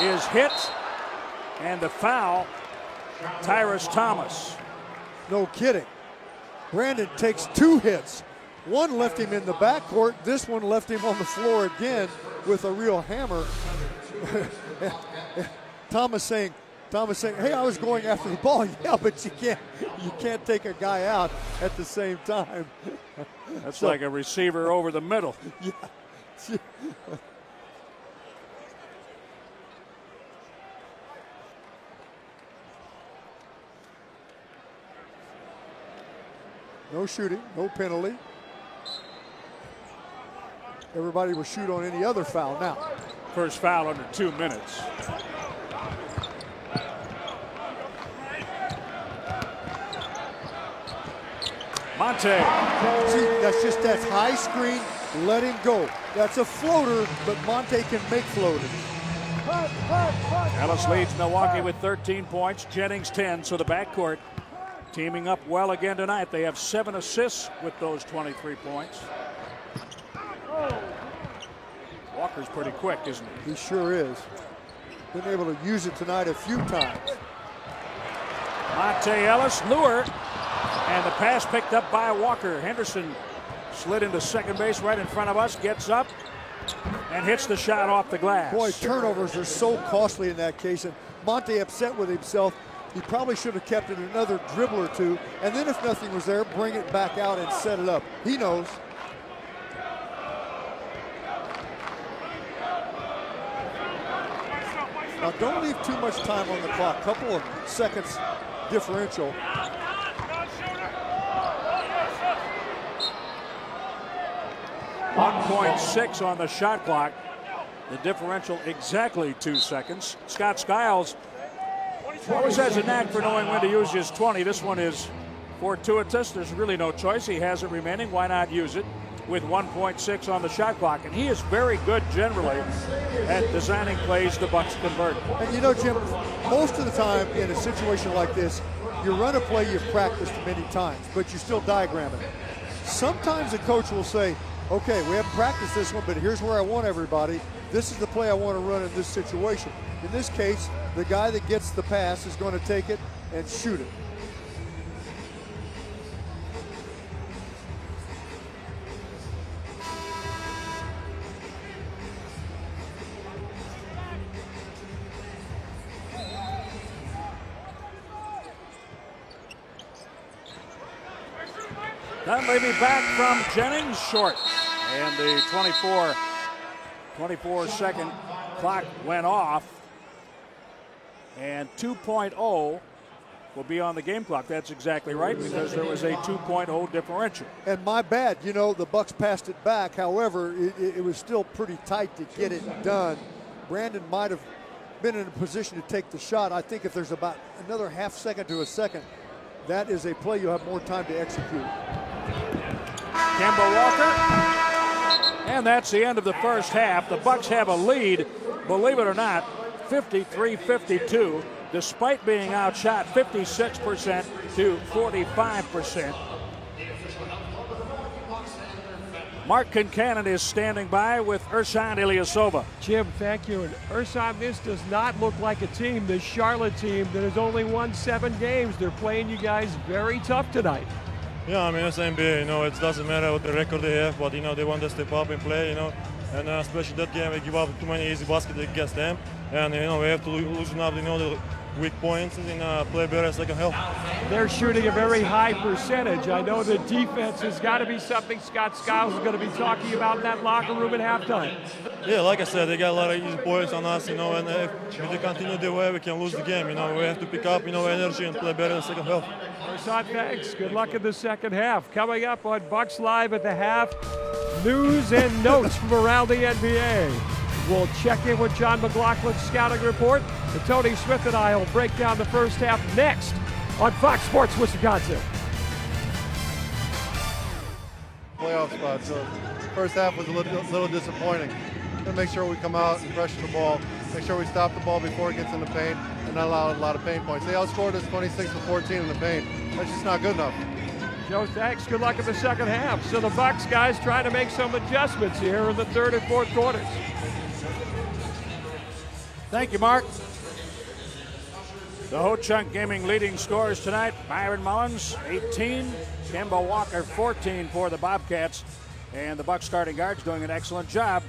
is hit, and the foul, Tyrus Thomas. No kidding. Brandon takes 2 hits. One left him in the backcourt. This one left him on the floor again with a real hammer. Thomas saying, hey, I was going after the ball. Yeah, but you can't take a guy out at the same time. That's like a receiver over the middle. Yeah. No shooting, no penalty. Everybody will shoot on any other foul now. First foul under 2 minutes. Monte. See, that's high screen, let him go. That's a floater, but Monte can make floaters. Ellis leads Milwaukee with 13 points, Jennings 10, so the backcourt teaming up well again tonight. They have 7 assists with those 23 points. Walker's pretty quick, isn't he? He sure is. Been able to use it tonight a few times. Monte Ellis, lure, and the pass picked up by Walker. Henderson slid into second base right in front of us, gets up, and hits the shot off the glass. Boy, turnovers are so costly in that case, and Monte upset with himself. He probably should have kept it another dribble or two, and then if nothing was there, bring it back out and set it up. He knows. Now, don't leave too much time on the clock. Couple of seconds differential. 1.6 on the shot clock. The differential exactly 2 seconds. Scott Skiles always has a knack for knowing when to use his 20. This one is fortuitous. There's really no choice. He has it remaining. Why not use it with 1.6 on the shot clock? And he is very good generally at designing plays the Bucks convert. And you know, Jim, most of the time in a situation like this, you run a play you've practiced many times, but you still diagram it. Sometimes a coach will say, okay, we haven't practiced this one, but here's where I want everybody. This is the play I want to run in this situation. In this case, the guy that gets the pass is going to take it and shoot it. That may be back from Jennings, short. And the 24-second clock went off. And 2.0 will be on the game clock. That's exactly right, because there was a 2.0 differential. And my bad, you know, the Bucks passed it back. However, it was still pretty tight to get it done. Brandon might have been in a position to take the shot. I think if there's about another half second to a second, that is a play you'll have more time to execute. Kemba Walker, And that's the end of the first half. The Bucks have a lead, believe it or not, 53-52, despite being outshot 56% to 45%. Mark Kincannon is standing by with Ersan Ilyasova. Jim, thank you. And Ersan, this does not look like a team, this Charlotte team that has only won 7 games. They're playing you guys very tough tonight. Yeah, I mean, it's NBA, it doesn't matter what the record they have, but, they want to step up and play, and especially that game, we give up too many easy baskets against them, and, we have to loosen up, the weak points and play better second half. They're shooting a very high percentage. I know the defense has got to be something Scott Skiles is going to be talking about in that locker room at halftime. Yeah, like I said, they got a lot of easy points on us, and if they continue the way, we can lose the game. We have to pick up, energy and play better in the second half. Ersan, thanks. Good luck in the second half. Coming up on Bucks Live at the half, news and notes from around the NBA. We'll check in with John McLaughlin's scouting report, and Tony Smith and I will break down the first half next on Fox Sports Wisconsin. Playoff spot, so first half was a little disappointing. Gotta make sure we come out and pressure the ball, make sure we stop the ball before it gets in the paint, and not allow a lot of paint points. They outscored us 26-14 in the paint. That's just not good enough. Joe, thanks. Good luck in the second half. So the Bucks guys trying to make some adjustments here in the third and fourth quarters. Thank you, Mark. The Ho-Chunk Gaming leading scorers tonight: Byron Mullins, 18, Kemba Walker, 14 for the Bobcats. And the Bucks starting guards doing an excellent job.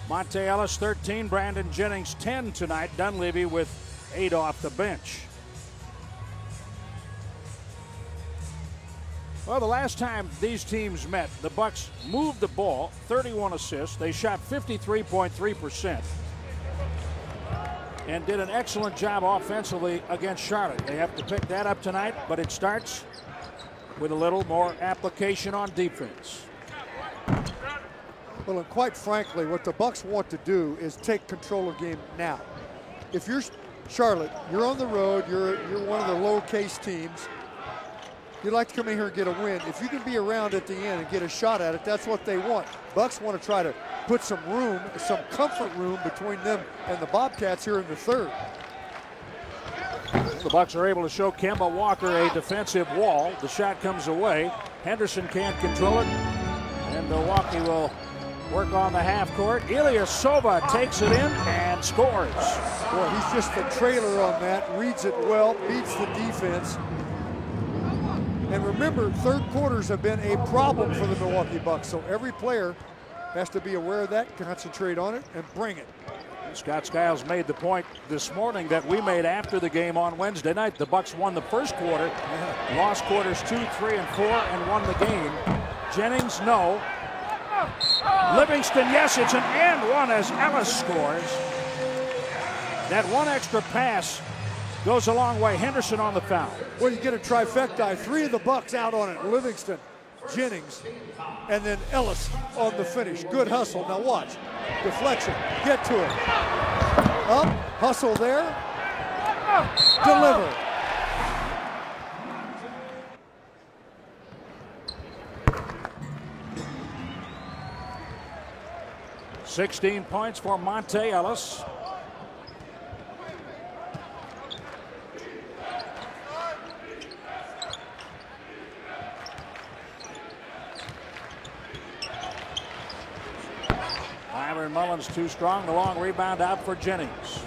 Monte Ellis, 13, Brandon Jennings, 10 tonight. Dunleavy with 8 off the bench. Well, the last time these teams met, the Bucks moved the ball, 31 assists. They shot 53.3%. and did an excellent job offensively against Charlotte. They have to pick that up tonight, but it starts with a little more application on defense. Well, and quite frankly, what the Bucks want to do is take control of the game now. If you're Charlotte, you're on the road, you're one of the low-case teams. You'd like to come in here and get a win. If you can be around at the end and get a shot at it, that's what they want. Bucks want to try to put some room, some comfort room between them and the Bobcats here in the third. The Bucks are able to show Kemba Walker a defensive wall. The shot comes away. Henderson can't control it, and Milwaukee will work on the half court. Ilyasova takes it in and scores. Boy, he's just a trailer on that, reads it well, beats the defense. And remember, third quarters have been a problem for the Milwaukee Bucks, so every player has to be aware of that, concentrate on it, and bring it. Scott Skiles made the point this morning that we made after the game on Wednesday night. The Bucks won the first quarter, lost quarters 2, 3, and 4, and won the game. Jennings, no. Livingston, yes, it's an and one as Ellis scores. That one extra pass goes a long way. Henderson on the foul. Well, you get a trifecta. 3 of the Bucks out on it. Livingston, Jennings, and then Ellis on the finish. Good hustle. Now watch. Deflection. Get to it. Up. Hustle there. Deliver. $16 points for Monte Ellis. Byron Mullins too strong. The long rebound out for Jennings.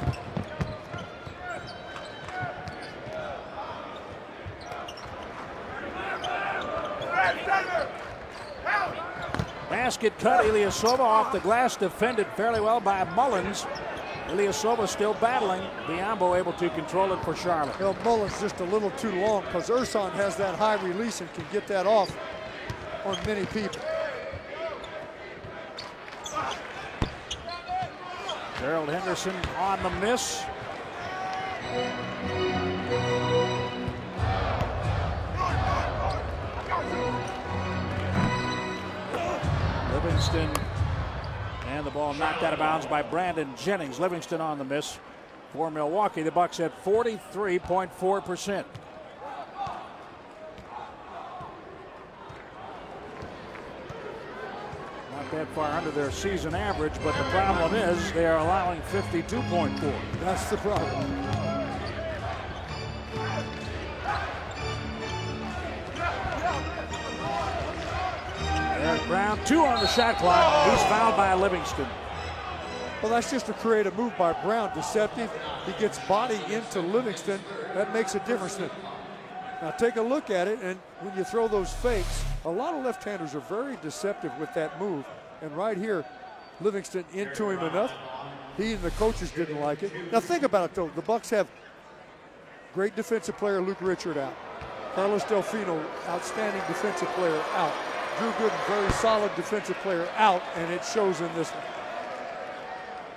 Basket cut. Ilyasova off the glass, defended fairly well by Mullins. Ilyasova still battling. Biombo able to control it for Charlotte. Well, Mullins just a little too long because Ersan has that high release and can get that off on many people. Gerald Henderson on the miss. Livingston, and the ball knocked out of bounds by Brandon Jennings. Livingston on the miss for Milwaukee. The Bucks at 43.4%. that far under their season average, but the problem is they are allowing 52.4. That's the problem. Derek Brown, 2 on the shot clock. He's fouled by Livingston. Well, that's just a creative move by Brown. Deceptive. He gets body into Livingston. That makes a difference. Now take a look at it, and when you throw those fakes, a lot of left-handers are very deceptive with that move. And right here, Livingston into him enough. He and the coaches didn't like it. Now think about it, though. The Bucks have great defensive player Luke Richard out. Carlos Delfino, outstanding defensive player, out. Drew Gooden, very solid defensive player, out, and it shows in this one.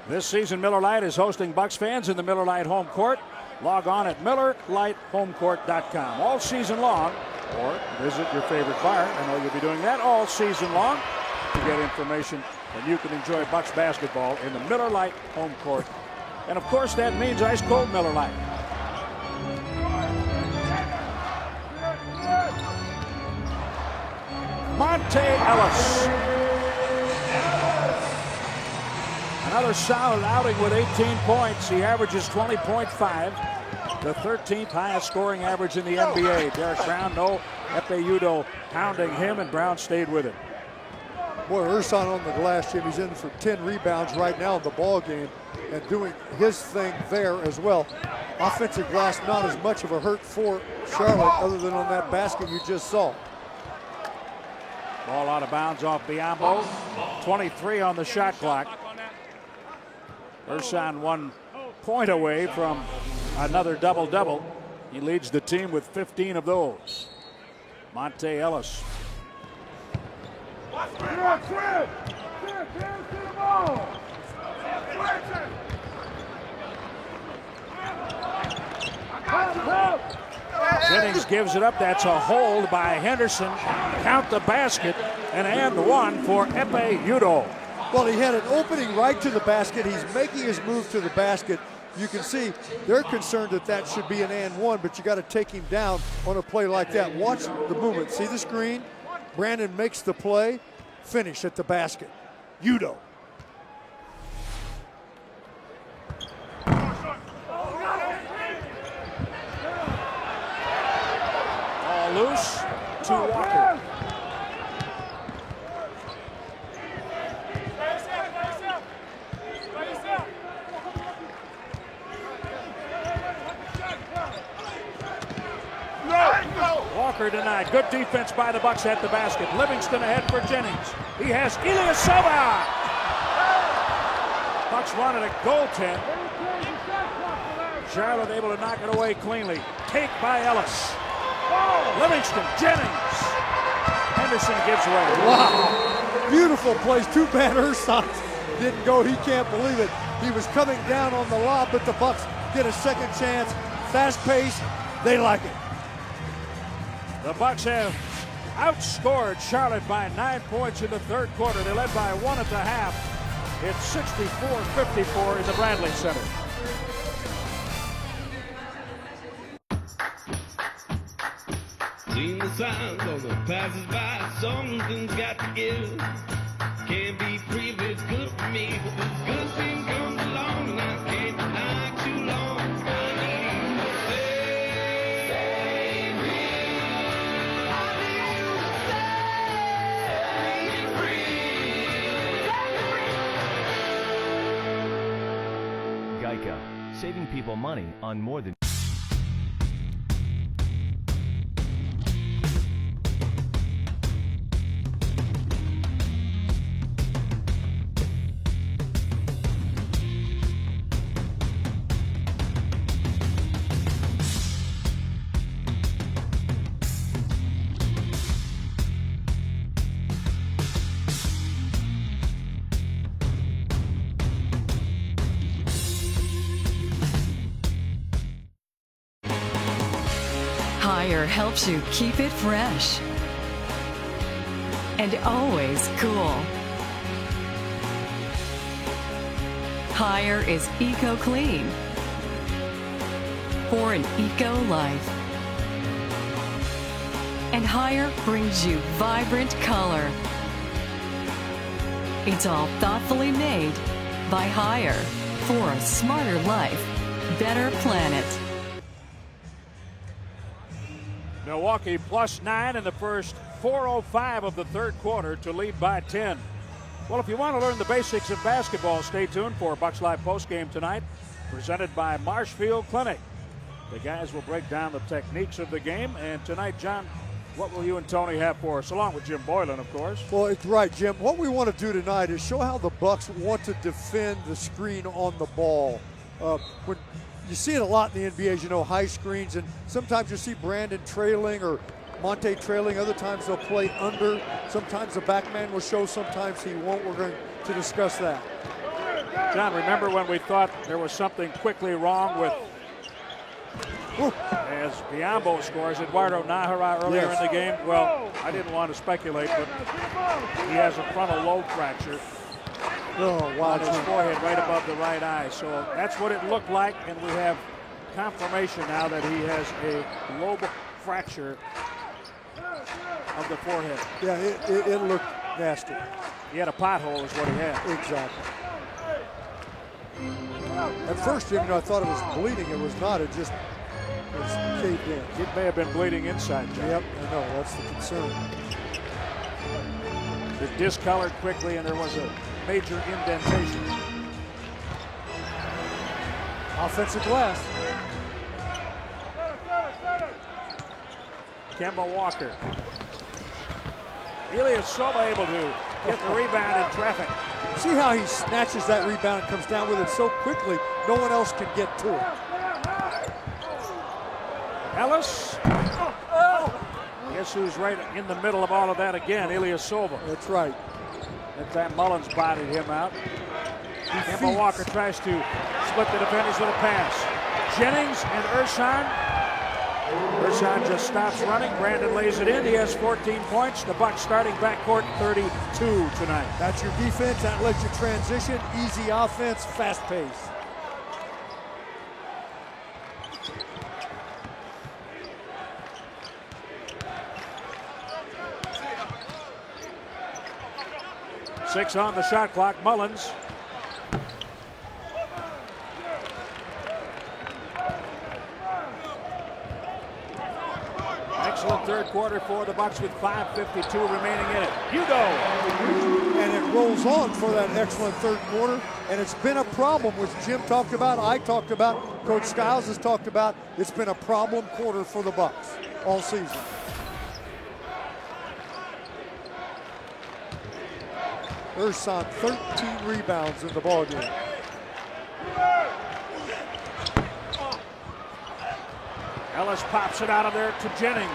This season, Miller Lite is hosting Bucks fans in the Miller Lite home court. Log on at MillerLiteHomecourt.com all season long, or visit your favorite bar. I know you'll be doing that all season long to get information, and you can enjoy Bucks basketball in the Miller Lite home court. And of course, that means ice cold Miller Lite. Monte Ellis. Another solid outing with 18 points. He averages 20.5, the 13th highest scoring average in the NBA. Derek Brown, no Epe Udo pounding him, and Brown stayed with it. Boy, Ursan on the glass, Jim. He's in for 10 rebounds right now in the ball game and doing his thing there as well. Offensive glass, not as much of a hurt for Charlotte other than on that basket you just saw. Ball out of bounds off Biombo. 23 on the shot clock. Ursan 1 point away from another double-double. He leads the team with 15 of those. Monte Ellis. Jennings gives it up. That's a hold by Henderson. Count the basket, and one for Epe Udo. Well, he had an opening right to the basket. He's making his move to the basket. You can see they're concerned that that should be an and one, but you got to take him down on a play like that. Watch the movement. See the screen? Brandon makes the play. Finish at the basket. Udo. Ball loose to Walker. Walker denied. Good defense by the Bucks at the basket. Livingston ahead for Jennings. He has Ilyasova. Bucks wanted a goaltend. Charlotte able to knock it away cleanly. Take by Ellis. Livingston, Jennings. Henderson gives way. Wow. Beautiful plays. Too bad Ursan didn't go. He can't believe it. He was coming down on the lob, but the Bucks get a second chance. Fast pace. They like it. The Bucks have outscored Charlotte by 9 points in the third quarter. They led by 1 at the half. It's 64-54 in the Bradley Center. Seen the signs on the passers-by. Something's got to give. Can't be free, but it's good for me. But this good thing comes along, and I can't deny too long. Geico, saving people money on more than... Hire helps you keep it fresh and always cool. Hire is eco-clean for an eco life. And Hire brings you vibrant color It's all thoughtfully made by Hire for a smarter life, better planet. Milwaukee +9 in the first 4:05 of the third quarter to lead by 10. Well, if you want to learn the basics of basketball, stay tuned for Bucks Live postgame tonight, presented by Marshfield Clinic. The guys will break down the techniques of the game. And tonight, John, what will you and Tony have for us, along with Jim Boylan, of course? Well, it's right, Jim. What we want to do tonight is show how the Bucks want to defend the screen on the ball. When you see it a lot in the NBA, as you know, high screens, and sometimes you see Brandon trailing or Monte trailing. Other times they'll play under. Sometimes the back man will show, sometimes he won't. We're going to discuss that. John, remember when we thought there was something quickly wrong with as Biombo scores Eduardo Nahara earlier in the game? Well, I didn't want to speculate, but he has a frontal lobe fracture on his forehead right above the right eye. So that's what it looked like, and we have confirmation now that he has a lobe fracture of the forehead. Yeah, it looked nasty. He had a pothole is what he had. Exactly. At first, Jim, I thought it was bleeding. It was not. It just was caved in. It may have been bleeding inside, John. Yep, I know. That's the concern. It discolored quickly, and there was a major indentation. Offensive glass. Kemba Walker. Ilyasova able to get the rebound in traffic. See how he snatches that rebound and comes down with it so quickly, no one else can get to it. Ellis. Guess who's right in the middle of all of that again? Ilyasova. That's right. That time Mullins bodied him out. Kemba Walker tries to split the defenders with a pass. Jennings and Ersan. Ersan just stops running. Brandon lays it in. He has 14 points. The Bucks starting backcourt 32 tonight. That's your defense. That lets you transition. Easy offense, fast pace. Six on the shot clock. Mullins. Excellent third quarter for the Bucks with 5:52 remaining in it. Hugo. And it rolls on for that excellent third quarter. And it's been a problem, which Jim talked about, I talked about, Coach Skiles has talked about. It's been a problem quarter for the Bucks all season. Ersan, 13 rebounds in the ballgame. Ellis pops it out of there to Jennings.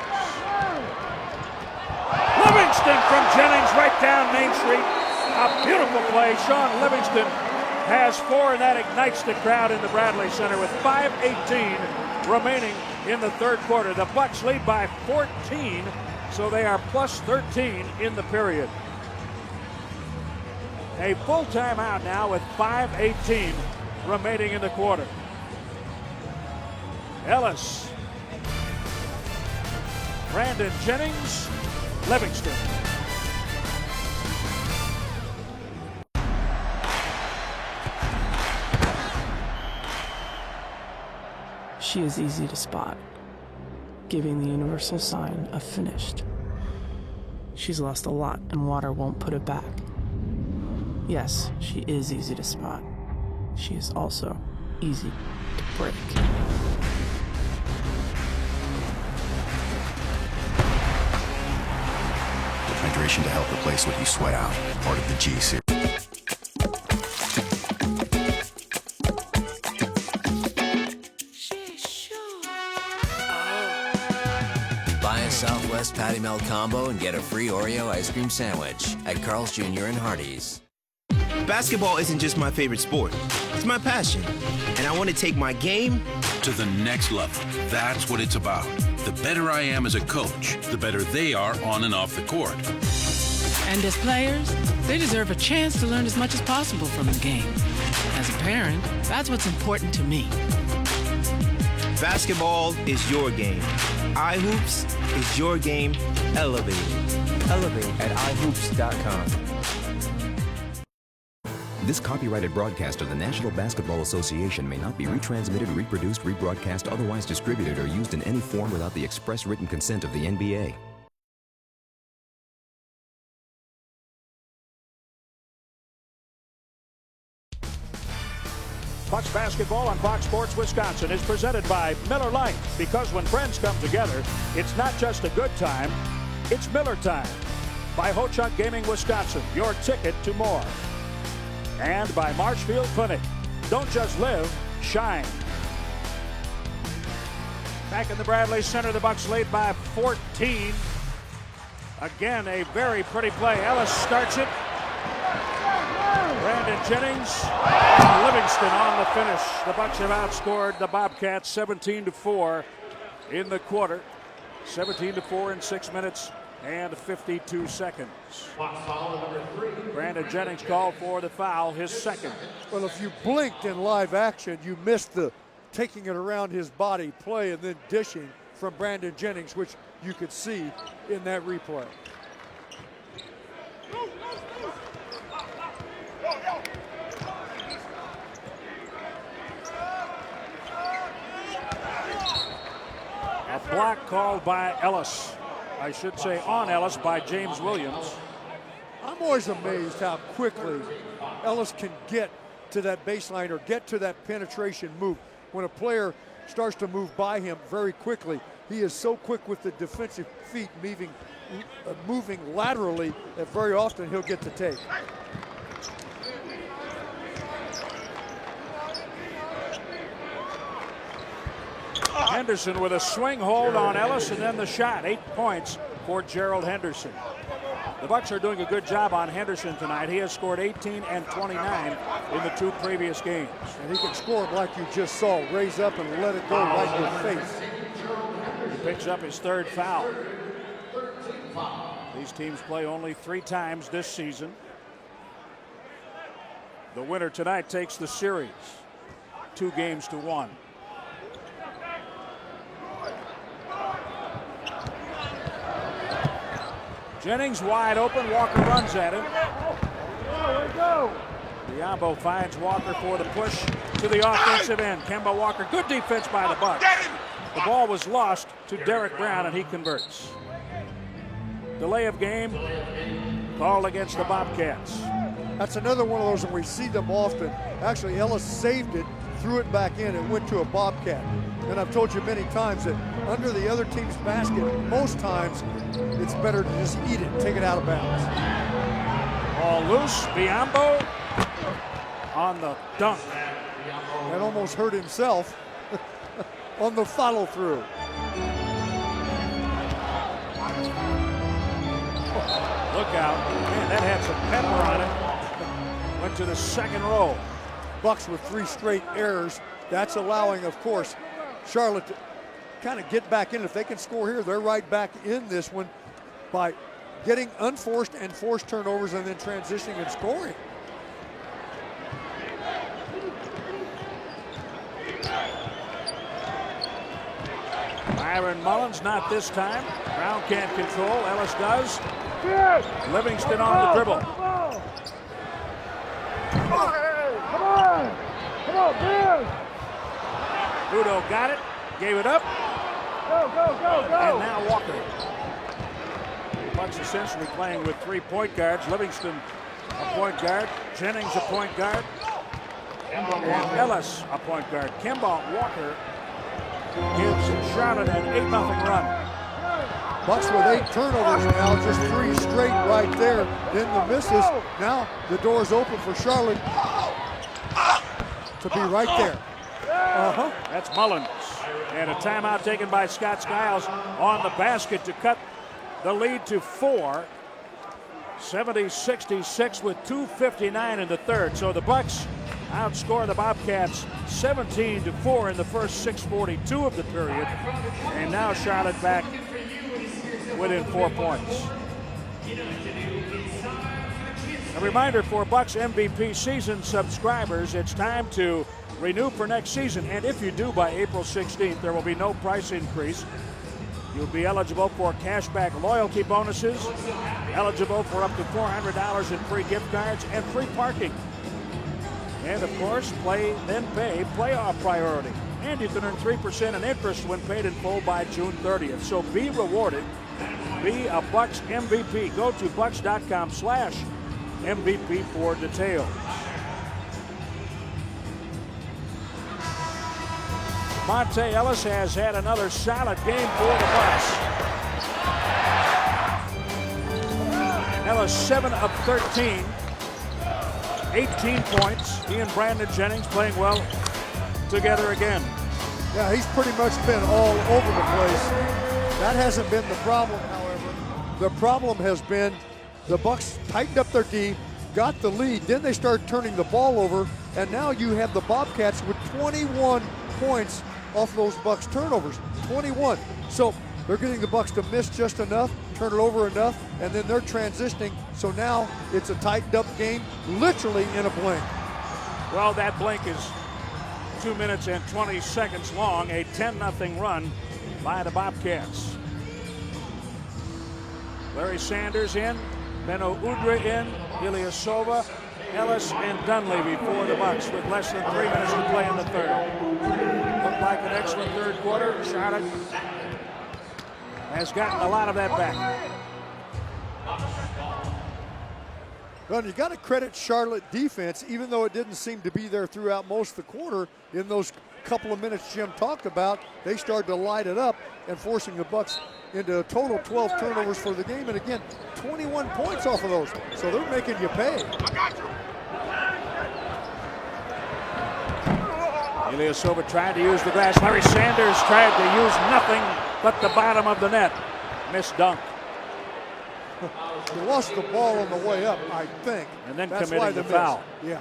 Livingston from Jennings right down Main Street. A beautiful play. Sean Livingston has 4, and that ignites the crowd in the Bradley Center with 5:18 remaining in the third quarter. The Bucks lead by 14, so they are plus 13 in the period. A full timeout now with 5:18 remaining in the quarter. Ellis. Brandon Jennings, Livingston. She is easy to spot, giving the universal sign of finished. She's lost a lot and water won't put it back. Yes, she is easy to spot. She is also easy to break. Hydration to help replace what you sweat out. Part of the G series. Buy a Southwest Patty Melt combo and get a free Oreo ice cream sandwich at Carl's Jr. and Hardee's. Basketball isn't just my favorite sport. It's my passion. And I want to take my game to the next level. That's what it's about. The better I am as a coach, the better they are on and off the court. And as players, they deserve a chance to learn as much as possible from the game. As a parent, that's what's important to me. Basketball is your game. iHoops is your game elevated. Elevate at ihoops.com. This copyrighted broadcast of the National Basketball Association may not be retransmitted, reproduced, rebroadcast, otherwise distributed, or used in any form without the express written consent of the NBA. Bucks basketball on Fox Sports Wisconsin is presented by Miller Lite, because when friends come together, it's not just a good time, it's Miller time. By Ho Chunk Gaming Wisconsin, your ticket to more. And by Marshfield Clinic. Don't just live, shine. Back in the Bradley Center, the Bucks lead by 14. Again, a very pretty play. Ellis starts it. Brandon Jennings, Livingston on the finish. The Bucks have outscored the Bobcats 17-4 in the quarter. 17-4 in 6 minutes and 52 seconds. Brandon Jennings called for the foul, his second. Well, if you blinked in live action, you missed the taking it around his body play and then dishing from Brandon Jennings, which you could see in that replay. A block called by Ellis. I should say on Ellis by James Williams. I'm always amazed how quickly Ellis can get to that baseline or get to that penetration move. When a player starts to move by him very quickly, he is so quick with the defensive feet moving laterally that very often he'll get the take. Henderson with a swing hold on Ellis, and then the shot. 8 points for Gerald Henderson. The Bucks are doing a good job on Henderson tonight. He has scored 18 and 29 in the 2 previous games. And he can score it like you just saw. Raise up and let it go right in your face. He picks up his 3rd foul. These teams play only 3 times this season. The winner tonight takes the series 2-1. Jennings wide open. Walker runs at him. Biombo finds Walker for the push to the offensive end. Kemba Walker, good defense by the Bucks. The ball was lost to Derek Brown, and he converts. Delay of game called against the Bobcats. That's another one of those, and we see them often. Actually, Ellis saved it, threw it back in, and went to a Bobcat. And I've told you many times that under the other team's basket, most times it's better to just eat it, take it out of bounds. Ball loose, Biombo on the dunk. And almost hurt himself on the follow through. Look out. Man, that had some pepper on it. Went to the second row. Bucks with 3 straight errors. That's allowing, of course, Charlotte to kind of get back in. If they can score here, they're right back in this one by getting unforced and forced turnovers and then transitioning and scoring. Byron Mullins, not this time. Brown can't control. Ellis does. Livingston on the dribble. Come on, man! Udo got it, gave it up. Go! And now Walker. The Bucks essentially playing with 3 point guards. Livingston a point guard, Jennings a point guard, and Ellis a point guard. Kemba Walker gives Charlotte an 8-0 run. Bucks with 8 turnovers now, just 3 straight right there. Then the misses. Now the door's open for Charlotte to be right there. That's Mullins. And a timeout taken by Scott Skiles on the basket to cut the lead to 4. 70-66 with 2:59 in the third. So the Bucks outscore the Bobcats 17-4 in the first 6:42 of the period. And now Charlotte back within 4 points. A reminder for Bucks MVP season subscribers, it's time to renew for next season. And if you do by April 16th, there will be no price increase. You'll be eligible for cashback loyalty bonuses, eligible for up to $400 in free gift cards, and free parking. And of course, play, then pay, playoff priority. And you can earn 3% in interest when paid in full by June 30th. So be rewarded. Be a Bucks MVP. Go to bucks.com/MVP for details. Monte Ellis has had another solid game for the Bucks. Ellis 7 of 13, 18 points. He and Brandon Jennings playing well together again. Yeah, he's pretty much been all over the place. That hasn't been the problem, however. The problem has been the Bucks tightened up their D, got the lead, then they started turning the ball over, and now you have the Bobcats with 21 points off those Bucks turnovers. 21. So they're getting the Bucks to miss just enough, turn it over enough, and then they're transitioning. So now it's a tightened up game, literally in a blink. Well, that blink is 2 minutes and 20 seconds long, a 10-0 run by the Bobcats. Larry Sanders in, Beno Udrih in, Ilyasova, Ellis, and Dunleavy for the Bucks with less than 3 minutes to play in the third. Looked like an excellent third quarter. Charlotte has gotten a lot of that back. Well, you got to credit Charlotte defense, even though it didn't seem to be there throughout most of the quarter. In those couple of minutes Jim talked about, they started to light it up and forcing the Bucks into a total 12 turnovers for the game. And again, 21 points off of those. So they're making you pay. Ilyasova tried to use the glass. Larry Sanders tried to use nothing but the bottom of the net. Missed dunk. He lost the ball on the way up, I think. And then that's committing why the foul. Yeah.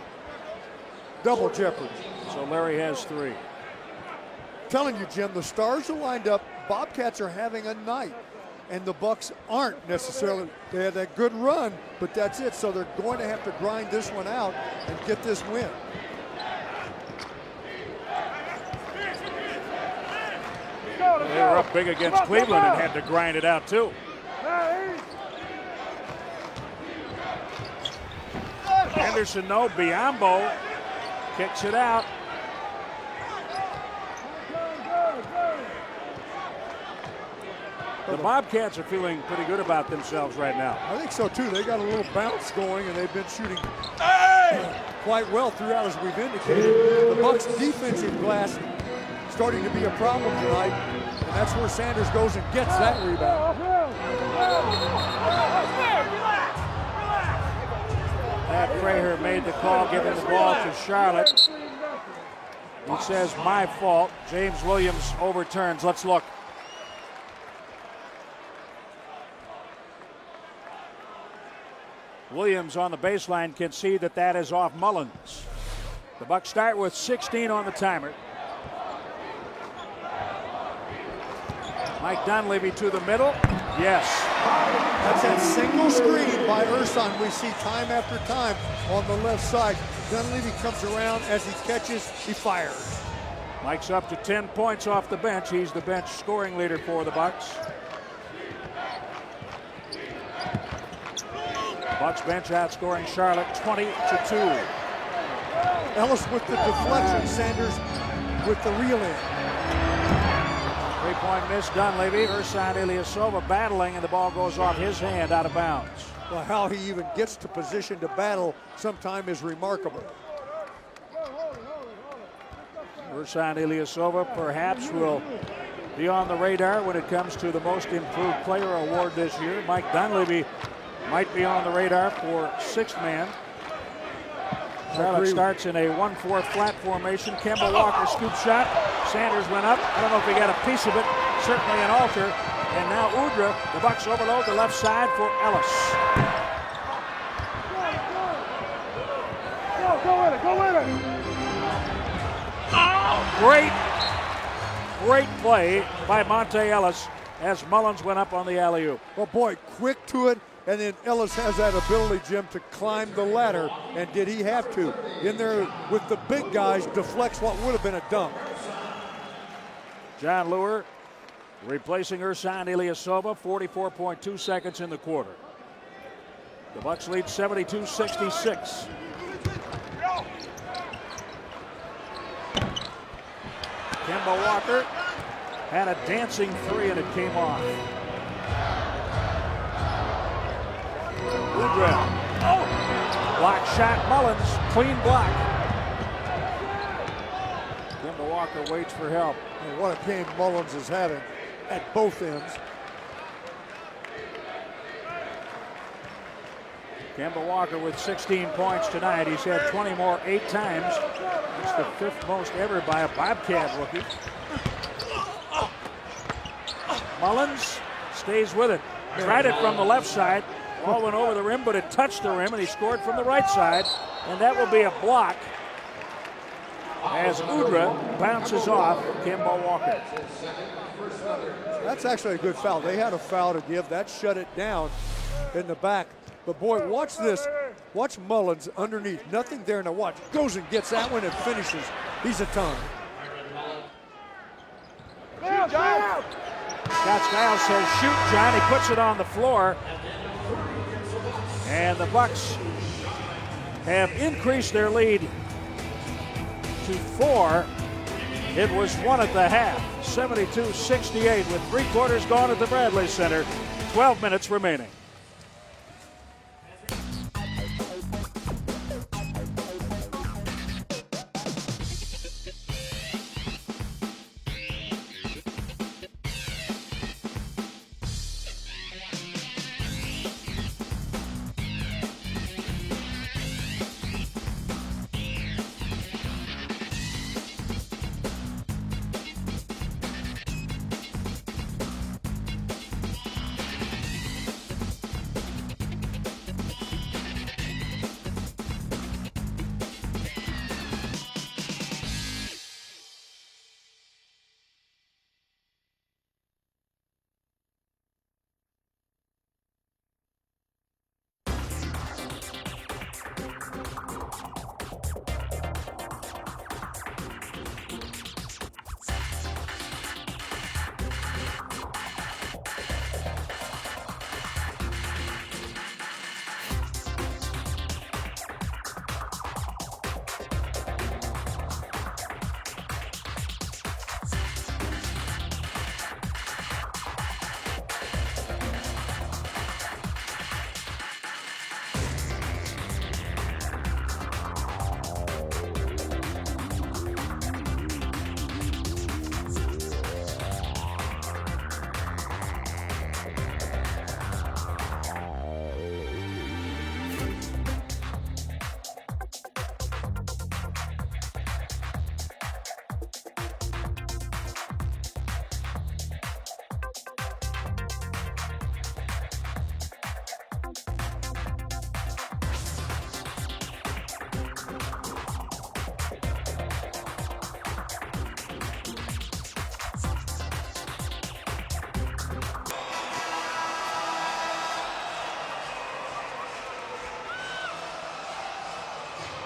Double jeopardy. So Larry has 3. Telling you, Jim, the stars are lined up. Bobcats are having a night. And the Bucks aren't necessarily. They had that good run, but that's it. So they're going to have to grind this one out and get this win. They were up big against Cleveland and had to grind it out too. Henderson, no. Biombo kicks it out. The Bobcats are feeling pretty good about themselves right now. I think so too. They got a little bounce going, and they've been shooting quite well throughout, as we've indicated. The Bucks' defensive glass starting to be a problem tonight, and that's where Sanders goes and gets that rebound. Pat Fraher made the call, giving the ball to Charlotte. He says, my fault. James Williams overturns. Let's look. Williams on the baseline can see that that is off Mullins. The Bucks start with 16 on the timer. Mike Dunleavy to the middle. Yes. That's that single screen by Ersan we see time after time on the left side. Dunleavy comes around, as he catches, he fires. Mike's up to 10 points off the bench. He's the bench scoring leader for the Bucks. Bucks bench outscoring Charlotte 20-2. Ellis with the deflection, Sanders with the reel in. 3-point miss, Dunleavy. Ersan Ilyasova battling, and the ball goes off his hand out of bounds. Well, how he even gets to position to battle sometime is remarkable. Ersan Ilyasova perhaps will be on the radar when it comes to the Most Improved Player award this year. Mike Dunleavy might be on the radar for sixth man. Charlotte starts in a 1-4 flat formation. Kemba Walker scoop shot. Sanders went up. I don't know if he got a piece of it. Certainly an alter. And now Udrih. The Bucks overload the left side for Ellis. Go with it. Great play by Monte Ellis as Mullins went up on the alley-oop. Well, boy, quick to it. And then Ellis has that ability, Jim, to climb the ladder. And did he have to? In there with the big guys, deflects what would have been a dunk. John Lure replacing Ersan Ilyasova, 44.2 seconds in the quarter. The Bucks lead 72-66. Kemba Walker had a dancing three and it came off. Woodrow. Oh! Block shot, Mullins. Clean block. Kemba Walker waits for help. And what a game Mullins is having at both ends. Kemba Walker with 16 points tonight. He's had 20 more 8 times. It's the 5th most ever by a Bobcat rookie. Mullins stays with it. Tried it from the left side. Ball went over the rim, but it touched the rim, and he scored from the right side. And that will be a block as Udrih bounces off Kemba Walker. That's actually a good foul. They had a foul to give. That shut it down in the back. But boy, watch this. Watch Mullins underneath. Nothing there. Now watch. Goes and gets that one and finishes. He's a ton. Scott Skiles says, shoot, John. He puts it on the floor. And the Bucks have increased their lead to 4. It was 1 at the half. 72-68 with 3 quarters gone at the Bradley Center. 12 minutes remaining.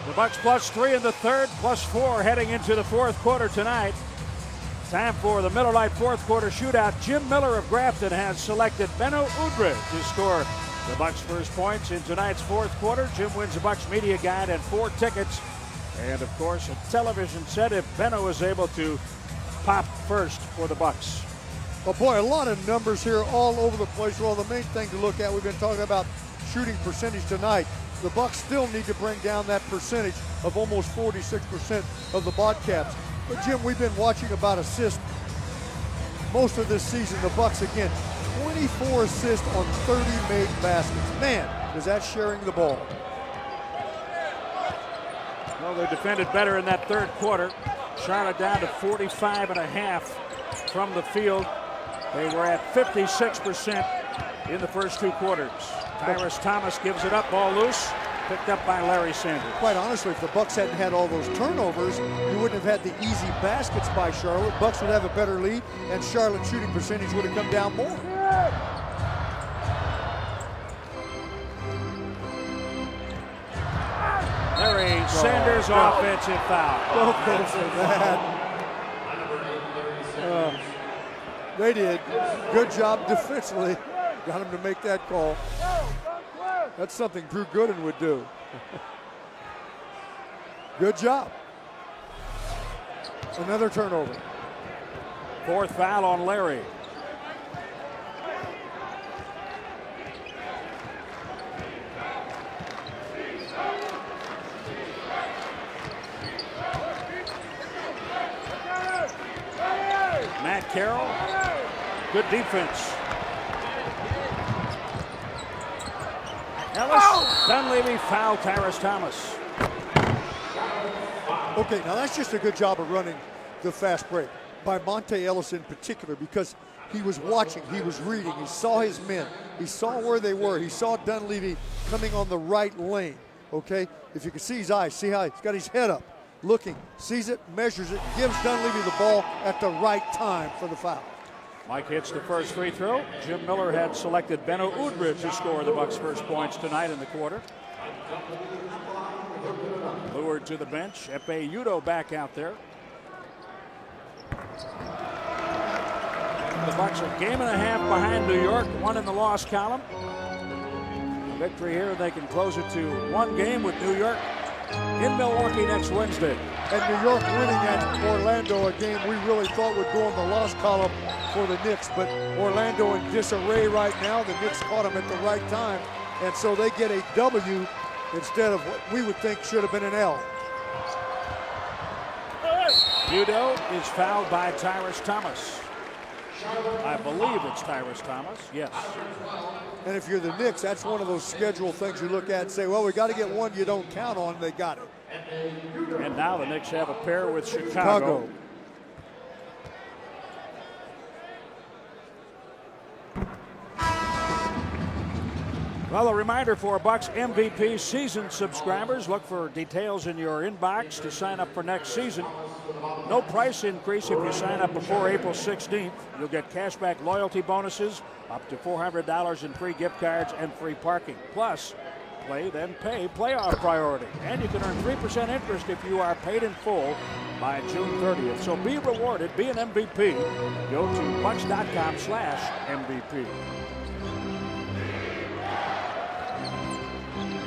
The Bucks +3 in the third, +4 heading into the fourth quarter tonight. Time for the Miller Lite fourth quarter shootout. Jim Miller of Grafton has selected Benno Udrih to score the Bucks' first points in tonight's fourth quarter. Jim wins a Bucks media guide and 4 tickets. And of course, a television set if Benno is able to pop first for the Bucks. Well, boy, a lot of numbers here all over the place. Well, the main thing to look at, we've been talking about shooting percentage tonight. The Bucks still need to bring down that percentage of almost 46% of the Bobcats. But Jim, we've been watching about assists most of this season. The Bucks again, 24 assists on 30 made baskets. Man, is that sharing the ball. Well, they defended better in that third quarter. Charlotte down to 45.5 from the field. They were at 56% in the first 2 quarters. Tyrus Thomas gives it up, ball loose, picked up by Larry Sanders. Quite honestly, if the Bucks hadn't had all those turnovers, you wouldn't have had the easy baskets by Charlotte. Bucks would have a better lead, and Charlotte's shooting percentage would have come down more. Larry Sanders offensive foul. Don't go for that. They did. Good job defensively. Got him to make that call. That's something Drew Gooden would do. Good job. Another turnover. Fourth foul on Larry. Matt Carroll, good defense. Ellis, Dunleavy foul Tyrus Thomas. Okay, now that's just a good job of running the fast break by Monte Ellis in particular, because he was watching, he was reading, he saw his men, he saw where they were, he saw Dunleavy coming on the right lane, okay? If you can see his eyes, see how he's got his head up, looking, sees it, measures it, gives Dunleavy the ball at the right time for the foul. Mike hits the first free throw. Jim Miller had selected Benno Udrih to score the Bucks' first points tonight in the quarter. Lured to the bench. Epe Udoh back out there. The Bucks are a game and a half behind New York, one in the loss column. A victory here, they can close it to one game with New York in Milwaukee next Wednesday. And New York winning at Orlando, a game we really thought would go in the loss column for the Knicks, but Orlando in disarray right now. The Knicks caught them at the right time, and so they get a W instead of what we would think should have been an L. Udoh is fouled by Tyrus Thomas. I believe it's Tyrus Thomas, yes. And if you're the Knicks, that's one of those schedule things you look at and say, well, we got to get one you don't count on. They got it. And now the Knicks have a pair with Chicago. Well, a reminder for Bucks MVP season subscribers, look for details in your inbox to sign up for next season. No price increase if you sign up before April 16th. You'll get cashback loyalty bonuses, up to $400 in free gift cards and free parking. Plus, play then pay playoff priority. And you can earn 3% interest if you are paid in full by June 30th. So be rewarded, be an MVP. Go to bucks.com/MVP.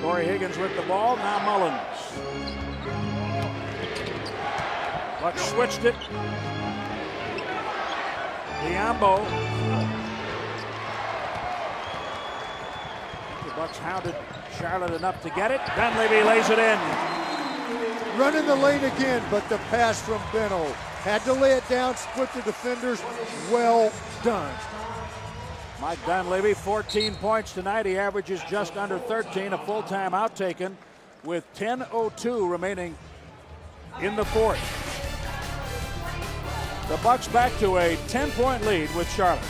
Corey Higgins with the ball, now Mullins. Bucks switched it. Diambo. The Bucks hounded Charlotte enough to get it. Dunleavy lays it in. Running the lane again, but the pass from Benno. Had to lay it down, split the defenders. Well done. Mike Dunleavy, 14 points tonight. He averages just under 13, a full timeout taken with 10:02 remaining in the fourth. The Bucks back to a 10-point lead with Charlotte.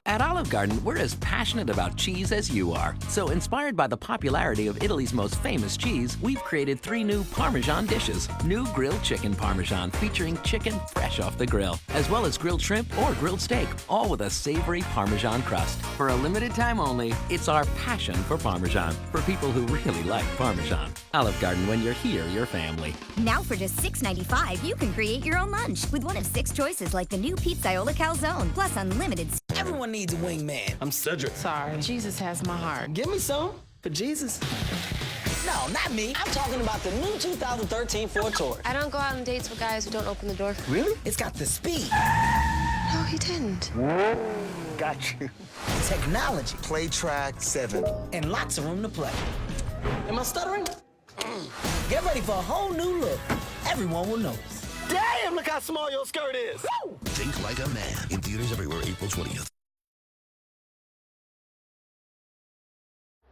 At Olive Garden, we're as passionate about cheese as you are. So inspired by the popularity of Italy's most famous cheese, we've created 3 new Parmesan dishes. New grilled chicken Parmesan featuring chicken fresh off the grill, as well as grilled shrimp or grilled steak, all with a savory Parmesan crust. For a limited time only, it's our passion for Parmesan, for people who really like Parmesan. Olive Garden, when you're here, you're family. Now for just $6.95, you can create your own lunch with one of 6 choices like the new Pizzaiola Calzone, plus unlimited. Everyone needs a wingman. I'm Cedric. Sorry, Jesus has my heart. Give me some for Jesus. No, not me. I'm talking about the new 2013 Ford Taurus. I don't go out on dates with guys who don't open the door. Really? It's got the speed. No, he didn't. Got you. Technology. Play track 7. And lots of room to play. Am I stuttering? Get ready for a whole new look. Everyone will notice. Damn, look how small your skirt is. Woo! Think Like a Man. In theaters everywhere, April 20th.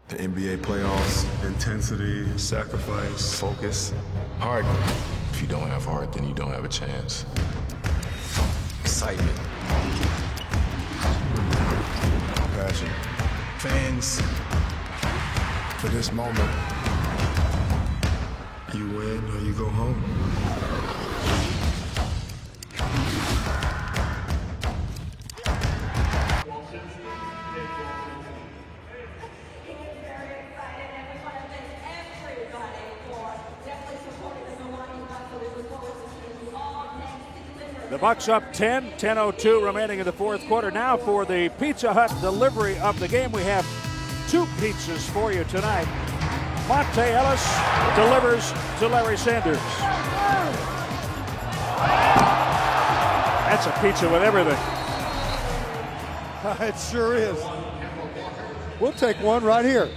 The NBA playoffs, intensity, sacrifice, focus, heart. If you don't have heart, then you don't have a chance. Excitement. Passion. Fans. For this moment. You win or you go home. The Bucks up 10, 10:02 remaining in the fourth quarter. Now for the Pizza Hut delivery of the game. We have 2 pizzas for you tonight. Monte Ellis delivers to Larry Sanders. That's a pizza with everything. It sure is. We'll take one right here.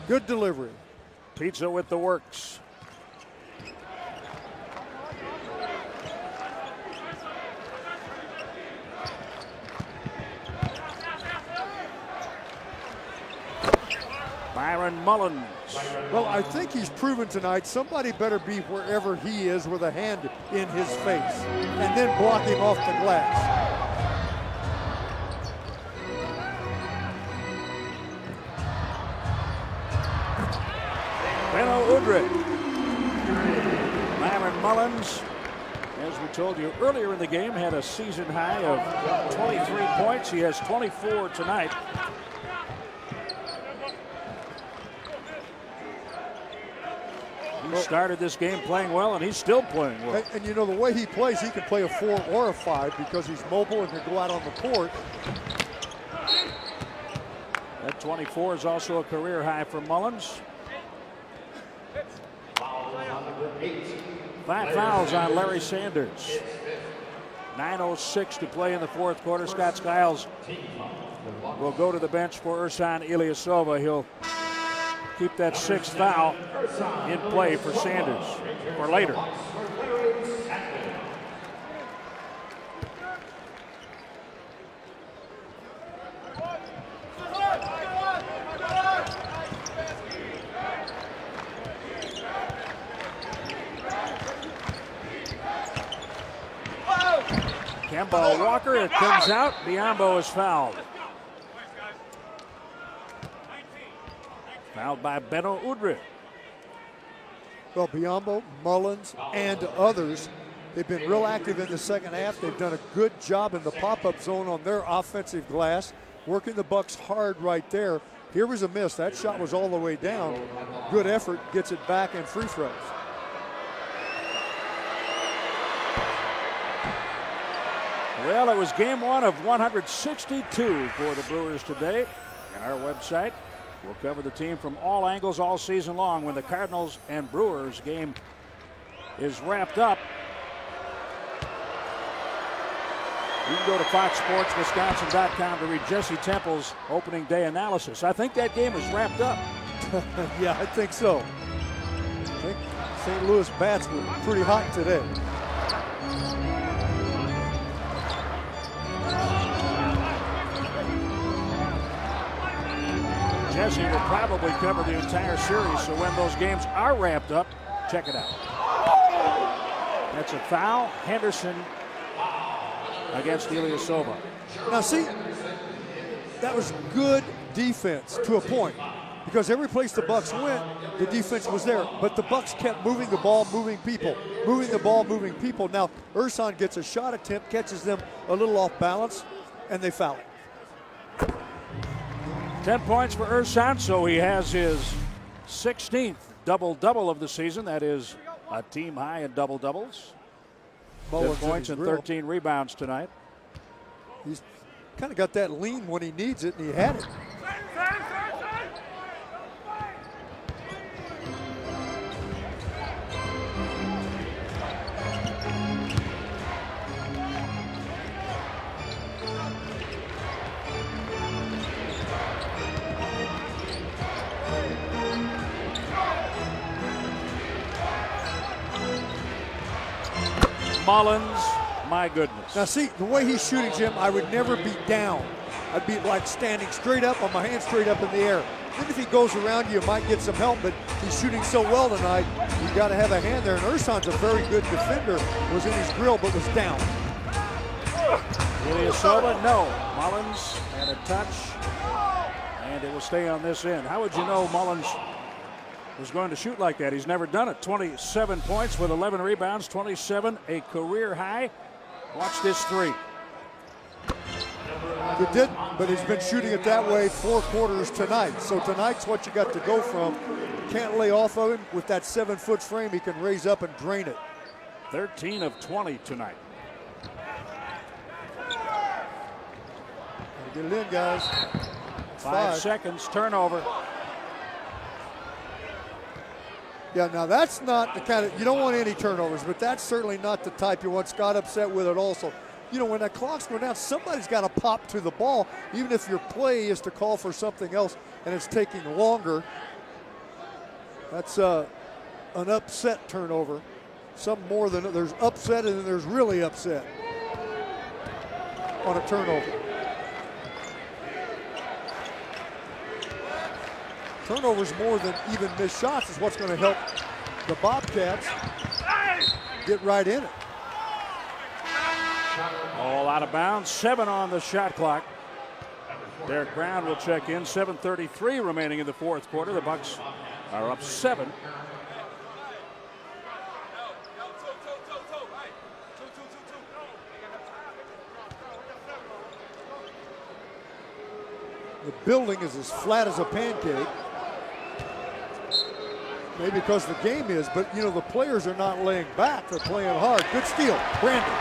Good delivery. Pizza with the works. Byron Mullins. Well, I think he's proven tonight somebody better be wherever he is with a hand in his face and then block him off the glass. Benno Udrih. Byron Mullins, as we told you earlier in the game, had a season high of 23 points. He has 24 tonight. He started this game playing well, and he's still playing well. And you know, the way he plays, he can play a 4 or a 5 because he's mobile and can go out on the court. That 24 is also a career high for Mullins. 5 fouls on Larry Sanders. 9:06 to play in the fourth quarter. Scott Skiles will go to the bench for Ersan Ilyasova. He'll keep that 6th foul in play for Sanders for later. Kemba Walker, it comes out. Biyombo is fouled. Fouled by Benno Udrih. Well, Biyombo, Mullins, and others, they've been real active in the second half. They've done a good job in the pop-up zone on their offensive glass, working the Bucks hard right there. Here was a miss. That shot was all the way down. Good effort, gets it back and free throws. Well, it was game 1 of 162 for the Brewers today. And our website will cover the team from all angles all season long. When the Cardinals and Brewers game is wrapped up, you can go to FoxSportsWisconsin.com to read Jesse Temple's opening day analysis. I think that game is wrapped up. Yeah, I think so. I think St. Louis bats were pretty hot today. Jesse will probably cover the entire series, so when those games are wrapped up, check it out. That's a foul. Henderson against Ilyasova. Now see, that was good defense to a point, because every place the Bucks went, the defense was there, but the Bucks kept moving the ball, moving people, moving the ball, moving people. Now Ersan gets a shot attempt, catches them a little off balance, and they foul it. 10 points for Ersan, so he has his 16th double-double of the season. That is a team high in double-doubles. 10 points and 13 rebounds tonight. He's kind of got that lean when he needs it, and he had it. Mullins, my goodness. Now see, the way he's shooting, Jim, I would never be down. I'd be like standing straight up on my hands straight up in the air. Even if he goes around you, might get some help, but he's shooting so well tonight, you got to have a hand there. And Ersan's a very good defender, was in his grill, but was down. Ilyasova, no. Mullins had a touch, and it will stay on this end. How would you know Mullins was going to shoot like that? He's never done it. 27 points with 11 rebounds, 27, a career high. Watch this three. He didn't, but he's been shooting it that way 4 quarters tonight. So tonight's what you got to go from. Can't lay off of him. With that 7-foot frame, he can raise up and drain it. 13 of 20 tonight. Get it in, guys. 5 seconds, turnover. Yeah, now that's not the kind of, you don't want any turnovers, but that's certainly not the type you want. Scott upset with it also. You know, when that clock's going down, somebody's got to pop to the ball, even if your play is to call for something else and it's taking longer. That's an upset turnover. Some more than, there's upset and then there's really upset on a turnover. Turnovers more than even missed shots is what's going to help the Bobcats get right in it. All out of bounds, 7 on the shot clock. Derek Brown will check in. 7:33 remaining in the fourth quarter. The Bucks are up 7. The building is as flat as a pancake. Maybe because the game is, but you know, the players are not laying back. They're playing hard. Good steal, Brandon.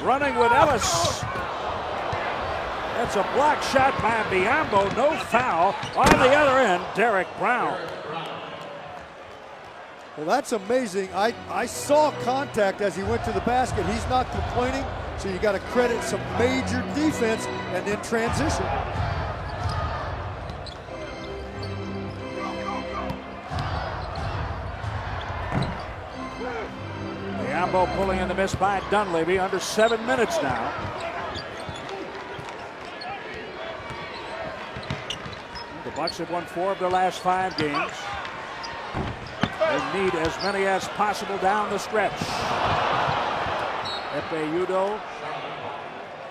Running with Ellis. That's a block shot by Biombo. No foul. On the other end, Derek Brown. Well, that's amazing. I saw contact as he went to the basket. He's not complaining, so you got to credit some major defense and then transition. Biombo pulling in the miss by Dunleavy. Under 7 minutes now. The Bucks have won 4 of their last 5 games. They need as many as possible down the stretch. Epe Udoh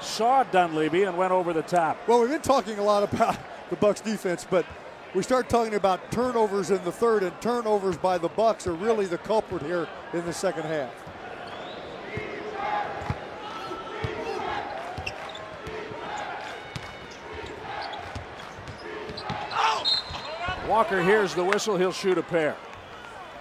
saw Dunleavy and went over the top. Well, we've been talking a lot about the Bucks defense, but we start talking about turnovers in the third, and turnovers by the Bucks are really the culprit here in the second half. Walker hears the whistle. He'll shoot a pair.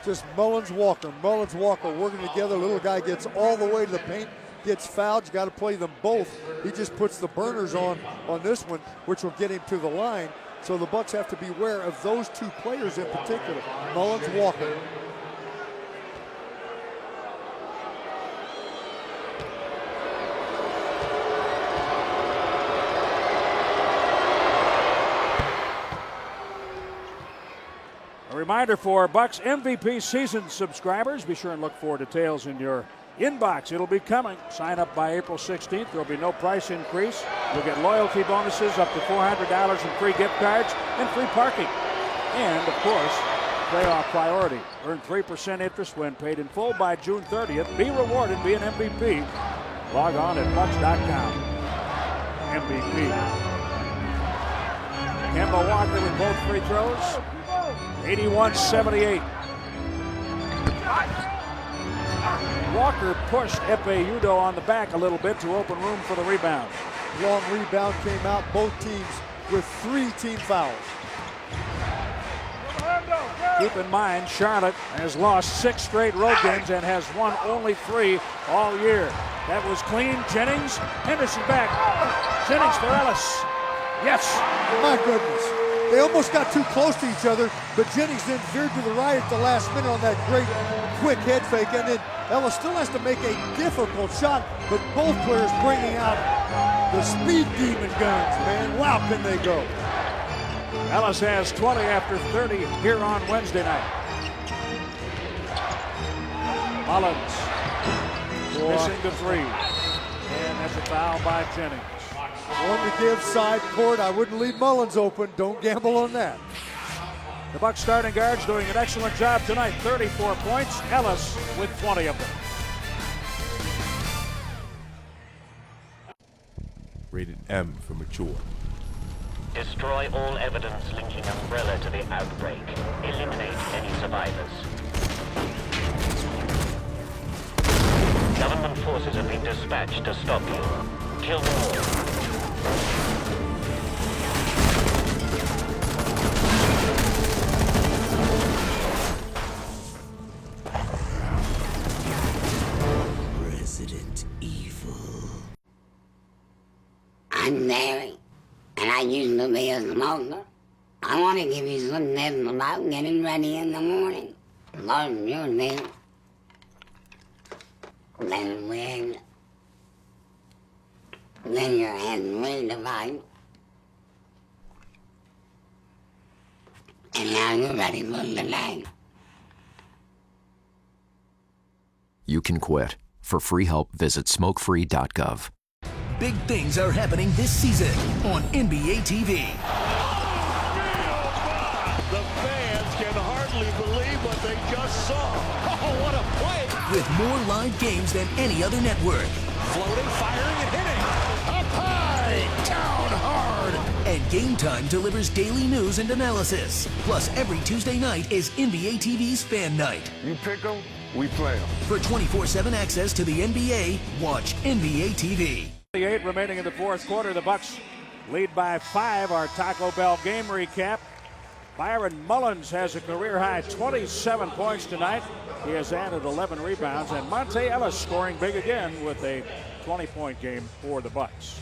Just Mullins-Walker working together. Little guy gets all the way to the paint, gets fouled. You got to play them both. He just puts the burners on this one, which will get him to the line. So the Bucks have to beware of those 2 players in particular, Mullins-Walker. A reminder for Bucks MVP season subscribers, be sure and look for details in your inbox. It'll be coming. Sign up by April 16th. There'll be no price increase. You'll get loyalty bonuses up to $400 in free gift cards and free parking. And, of course, playoff priority. Earn 3% interest when paid in full by June 30th. Be rewarded, be an MVP. Log on at Bucks.com. MVP. Kemba Walker with both free throws. 81-78. Walker pushed Epe Udoh on the back a little bit to open room for the rebound. Long rebound came out. Both teams with 3 team fouls. Keep in mind, Charlotte has lost 6 straight road games and has won only 3 all year. That was clean. Jennings, Henderson back. Jennings for Ellis. Yes. My goodness. They almost got too close to each other, but Jennings then veered to the right at the last minute on that great quick head fake, and then Ellis still has to make a difficult shot, but both players bringing out the speed demon guns, man. Wow, can they go. Ellis has 20 after 30 here on Wednesday night. Mullins missing the 3, and that's a foul by Jennings. One to give, side court. I wouldn't leave Mullins open. Don't gamble on that. The Bucks starting guards doing an excellent job tonight. 34 points. Ellis with 20 of them. Rated M for mature. Destroy all evidence linking Umbrella to the outbreak. Eliminate any survivors. Government forces have been dispatched to stop you. Kill them all. Resident Evil. I'm married, and I used to be a smoker. I want to give you some tips about getting ready in the morning. Learn your name. Then wig. Then your head redefined. And now you're ready for the day. You can quit. For free help, visit smokefree.gov. Big things are happening this season on NBA TV. The fans can hardly believe what they just saw. Oh, what a play! With more live games than any other network. Floating, firing, and hitting. Up high, down hard. And Game Time delivers daily news and analysis. Plus, every Tuesday night is NBA TV's Fan Night. You pick them, we play them. For 24/7 access to the NBA, watch NBA TV. 8 remaining in the fourth quarter. The Bucks lead by 5. Our Taco Bell game recap. Byron Mullins has a career-high 27 points tonight. He has added 11 rebounds. And Monte Ellis scoring big again with a 20-point game for the Bucks.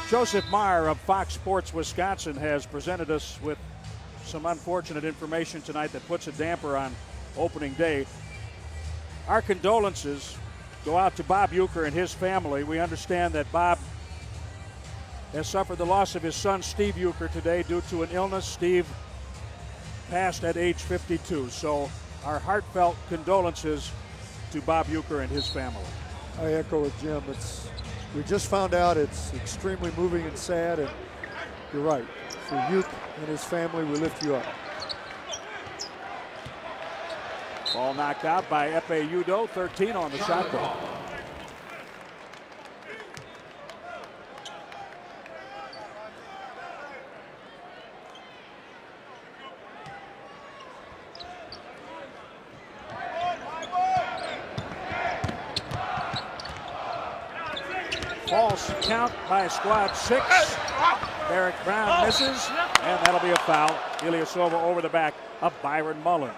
Joseph Meyer of Fox Sports Wisconsin has presented us with some unfortunate information tonight that puts a damper on opening day. Our condolences go out to Bob Uecker and his family. We understand that Bob has suffered the loss of his son, Steve Uecker, today due to an illness. Steve passed at age 52. So our heartfelt condolences to Bob Uecker and his family. I echo it, Jim. We just found out it's extremely moving and sad, and you're right. For Uecker and his family, we lift you up. Ball knocked out by Efe Udoh, 13 on the shot clock. False count by squad 6. Derek Brown misses, and that'll be a foul. Ilyasova over the back of Byron Mullins.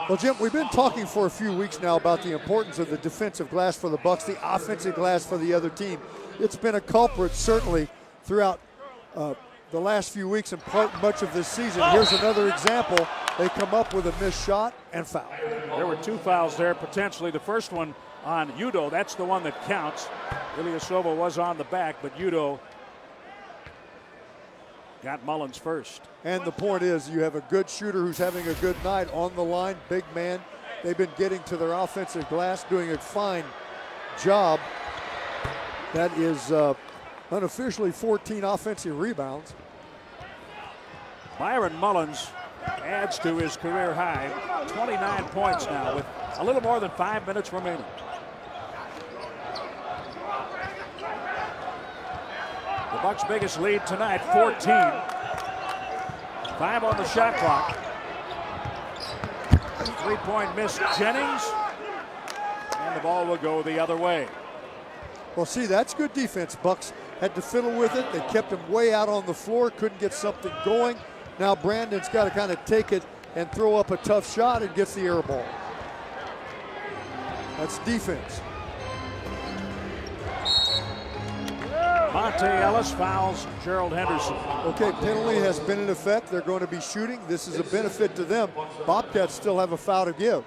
Well, Jim, we've been talking for a few weeks now about the importance of the defensive glass for the Bucks, the offensive glass for the other team. It's been a culprit, certainly, throughout the last few weeks and much of this season. Here's another example. They come up with a missed shot and foul. There were 2 fouls there, potentially. The first one on Udoh, that's the one that counts. Ilyasova was on the back, but Udoh got Mullins first. And the point is, you have a good shooter who's having a good night on the line, big man. They've been getting to their offensive glass, doing a fine job. That is unofficially 14 offensive rebounds. Byron Mullins adds to his career high, 29 points now with a little more than 5 minutes remaining. The Bucks' biggest lead tonight, 14. 5 on the shot clock. 3-point miss, Jennings. And the ball will go the other way. Well, see, that's good defense. Bucks had to fiddle with it. They kept him way out on the floor, couldn't get something going. Now Brandon's got to kind of take it and throw up a tough shot and gets the air ball. That's defense. Monte Ellis fouls Gerald Henderson. Okay, penalty has been in effect. They're going to be shooting. This is a benefit to them. Bobcats still have a foul to give.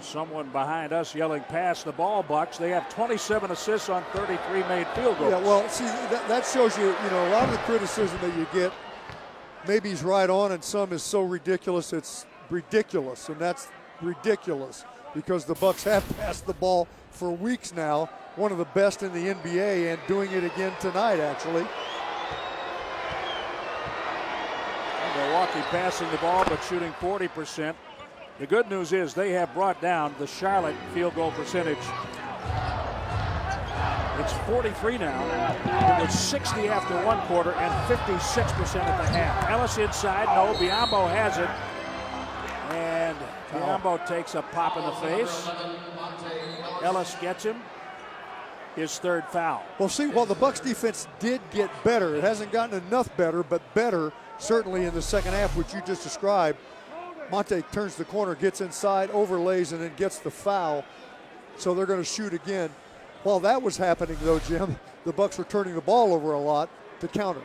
Someone behind us yelling pass the ball, Bucks. They have 27 assists on 33 made field goals. Yeah, well, see, that shows you, a lot of the criticism that you get, maybe he's right on, and some is so ridiculous, it's ridiculous, and that's ridiculous because the Bucks have passed the ball for weeks now, one of the best in the NBA, and doing it again tonight, actually. Milwaukee passing the ball but shooting 40%. The good news is they have brought down the Charlotte field goal percentage. It's 43 now. It was 60 after 1 quarter and 56% at the half. Ellis inside, no, Biyombo has it. And Biyombo takes a pop in the face. Ellis gets him. His 3rd foul. Well, see, while the Bucks defense did get better, it hasn't gotten enough better, but better certainly in the second half, which you just described. Monte turns the corner, gets inside, overlays, and then gets the foul. so they're going to shoot again. While that was happening, though, Jim, the Bucks were turning the ball over a lot to counter.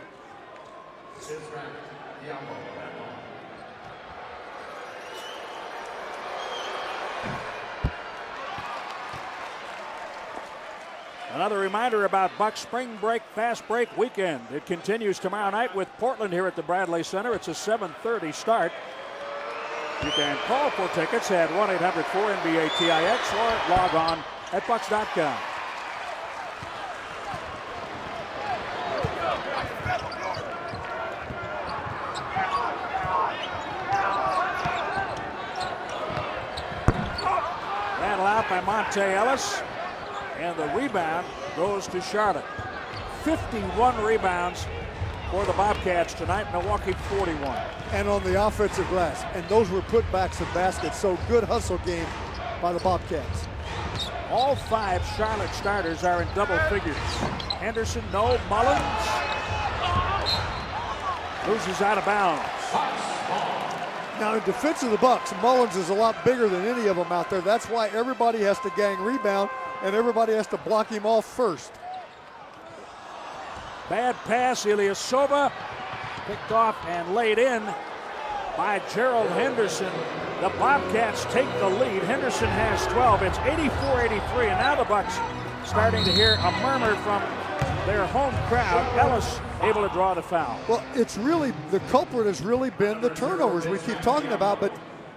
Another reminder about Bucks Spring Break Fast Break Weekend. It continues tomorrow night with Portland here at the Bradley Center. It's a 7:30 start. You can call for tickets at 1-800-4NBA-TIX or log on at bucks.com. Battle out by Monte Ellis. And the rebound goes to Charlotte. 51 rebounds for the Bobcats tonight. Milwaukee 41. And on the offensive glass. And those were putbacks and baskets. So good hustle game by the Bobcats. All 5 Charlotte starters are in double figures. Henderson, no. Mullins loses out of bounds. Now in defense of the Bucks, Mullins is a lot bigger than any of them out there. That's why everybody has to gang rebound and everybody has to block him off first. Bad pass, Ilyasova picked off and laid in by Gerald Henderson. The Bobcats take the lead. Henderson has 12. It's 84-83, and now the Bucks starting to hear a murmur from their home crowd. Ellis able to draw the foul. Well, it's really, the culprit has really been the turnovers we keep talking about, but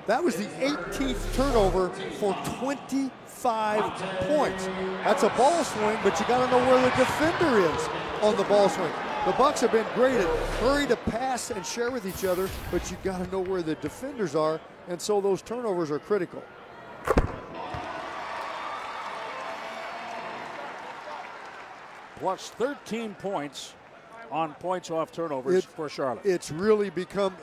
that was the 18th turnover for 25 points. That's a ball swing, but you got to know where the defender is on the ball swing. The Bucks have been great at hurry to pass and share with each other, but you got to know where the defenders are, and so those turnovers are critical. Plus 13 points on points off turnovers for Charlotte. It's really become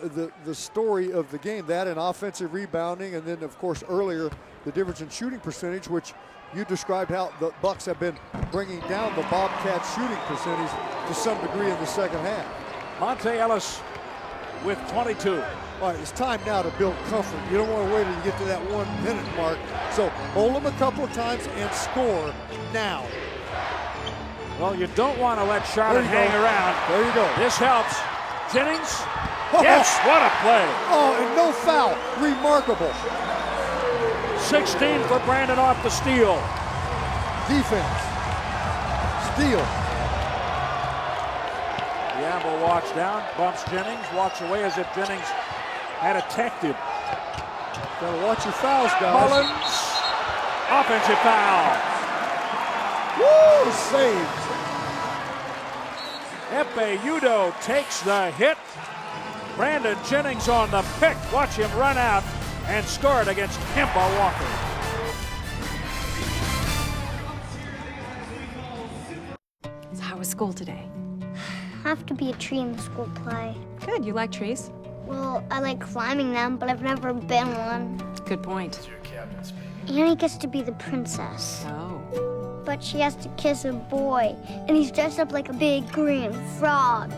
the story of the game, that and offensive rebounding, and then of course earlier the difference in shooting percentage, which you described how the Bucks have been bringing down the Bobcats shooting percentage to some degree in the second half. Monte Ellis with 22. All right, it's time now to build comfort. You don't want to wait until you get to that 1 minute mark. So hold them a couple of times and score now. Well, you don't want to let Charlotte hang around. There you go. This helps. Jennings. Yes, what a play. Oh, and no foul. Remarkable. 16 for Brandon off the steal. Defense. Steal. Gamble walks down, bumps Jennings, walks away as if Jennings had attacked him. Gotta watch your fouls, guys. Mullins. Offensive foul. Woo! Saved. Epe Udo takes the hit. Brandon Jennings on the pick. Watch him run out and score it against Kemba Walker. So how was school today? I have to be a tree in the school play. Good, you like trees? Well, I like climbing them, but I've never been one. Good point. Annie gets to be the princess. Oh. But she has to kiss a boy, and he's dressed up like a big green frog.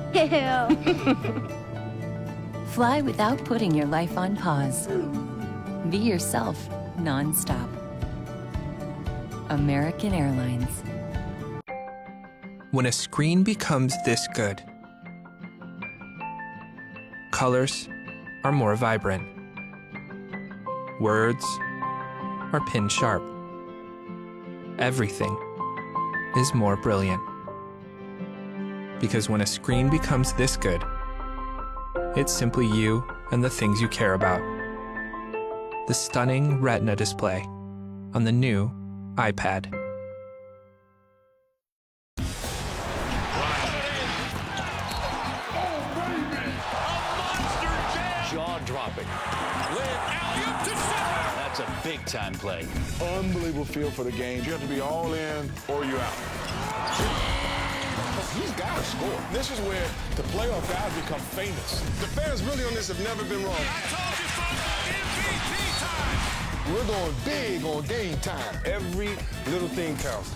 Fly without putting your life on pause. Be yourself nonstop. American Airlines. When a screen becomes this good, colors are more vibrant. Words are pin sharp. Everything is more brilliant. Because when a screen becomes this good, it's simply you and the things you care about. The stunning Retina display on the new iPad. Jaw-dropping. That's a big-time play. Unbelievable feel for the game. You have to be all in or you're out. He's got to score. This is where the playoff guys become famous. The fans really on this have never been wrong. We're going big on game time. Every little thing counts.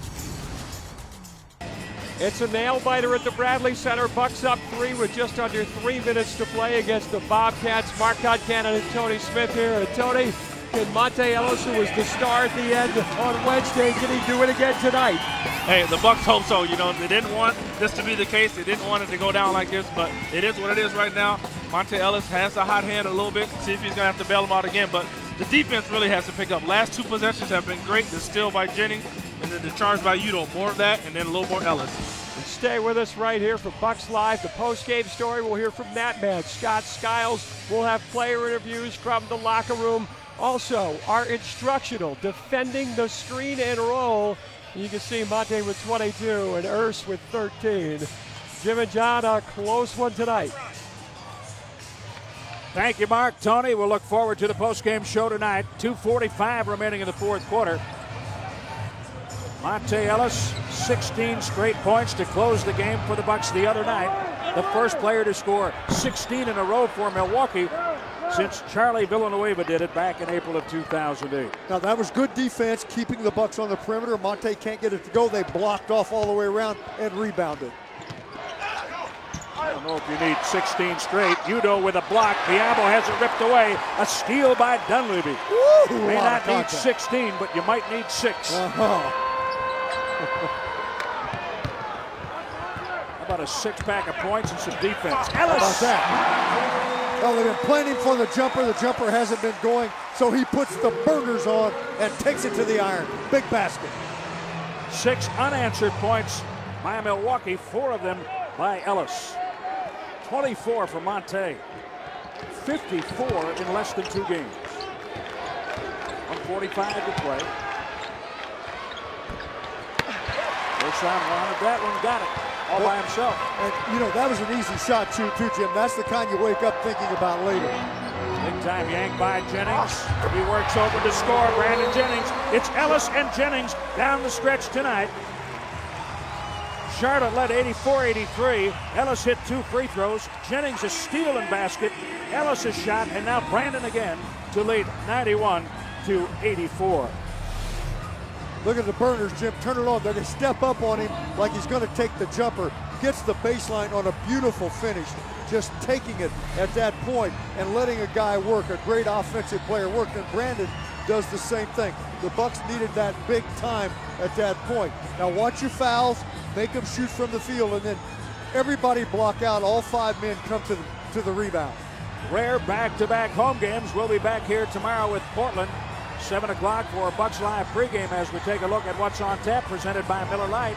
It's a nail-biter at the Bradley Center. Bucks up 3 with just under 3 minutes to play against the Bobcats. Marquette candidate Tony Smith here. And Tony, Can Monte Ellis, who was the star at the end on Wednesday, can he do it again tonight? Hey, the Bucks hope so. You know, they didn't want this to be the case. They didn't want it to go down like this, but it is what it is right now. Monte Ellis has a hot hand a little bit. See if he's going to have to bail him out again, but the defense really has to pick up. Last two possessions have been great. The steal by Jennings and then the charge by Udo. More of that and then a little more Ellis. And stay with us right here for Bucks Live, the post-game story. We'll hear from Natman, Scott Skiles. We'll have player interviews from the locker room. Also, our instructional, defending the screen and roll. You can see Monte with 22 and Urs with 13. Jim and John, a close one tonight. Thank you, Mark. Tony, we'll look forward to the postgame show tonight. 2:45 remaining in the fourth quarter. Monte Ellis, 16 straight points to close the game for the Bucks the other night. The first player to score 16 in a row for Milwaukee since Charlie Villanueva did it back in April of 2008. Now that was good defense, keeping the Bucks on the perimeter. Monte can't get it to go. They blocked off all the way around and rebounded. I don't know if you need 16 straight. Udo with a block. Diabo has it ripped away. A steal by Dunleavy. May not need 16, but you might need 6. How about a 6-pack of points and some defense? Ellis! How about that? Well, they've been planning for the jumper. The jumper hasn't been going, so he puts the burners on and takes it to the iron. Big basket. 6 unanswered points by Milwaukee, 4 of them by Ellis. 24 for Monte. 54 in less than 2 games. 1:45 to play. Wilson wanted that one, got it. All by himself. And, you know, that was an easy shot, too, Jim. That's the kind you wake up thinking about later. Big time yank by Jennings. He works over to score. Brandon Jennings. It's Ellis and Jennings down the stretch tonight. Charlotte led 84-83. Ellis hit 2 free throws. Jennings a steal and basket. Ellis a shot, and now Brandon again to lead 91-84. Look at the burners, Jim. Turn it on. They're going to step up on him like he's going to take the jumper. Gets the baseline on a beautiful finish. Just taking it at that point and letting a guy work, a great offensive player work. And Brandon does the same thing. The Bucks needed that big time at that point. Now watch your fouls. Make them shoot from the field, and then everybody block out. All 5 men come to the rebound. Rare back-to-back home games. We'll be back here tomorrow with Portland. 7 o'clock for a Bucks Live pregame as we take a look at what's on tap, presented by Miller Lite.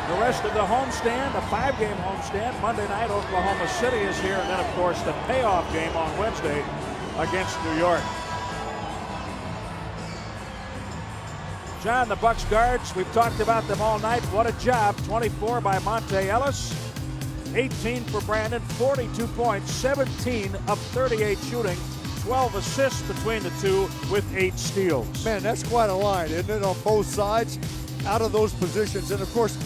The rest of the homestand, a 5-game homestand. Monday night, Oklahoma City is here, and then, of course, the payoff game on Wednesday against New York. John, the Bucks guards, we've talked about them all night. What a job. 24 by Monte Ellis, 18 for Brandon, 42 points, 17 of 38 shooting, 12 assists between the two with 8 steals. Man, that's quite a line, isn't it, on both sides, out of those positions. And, of course,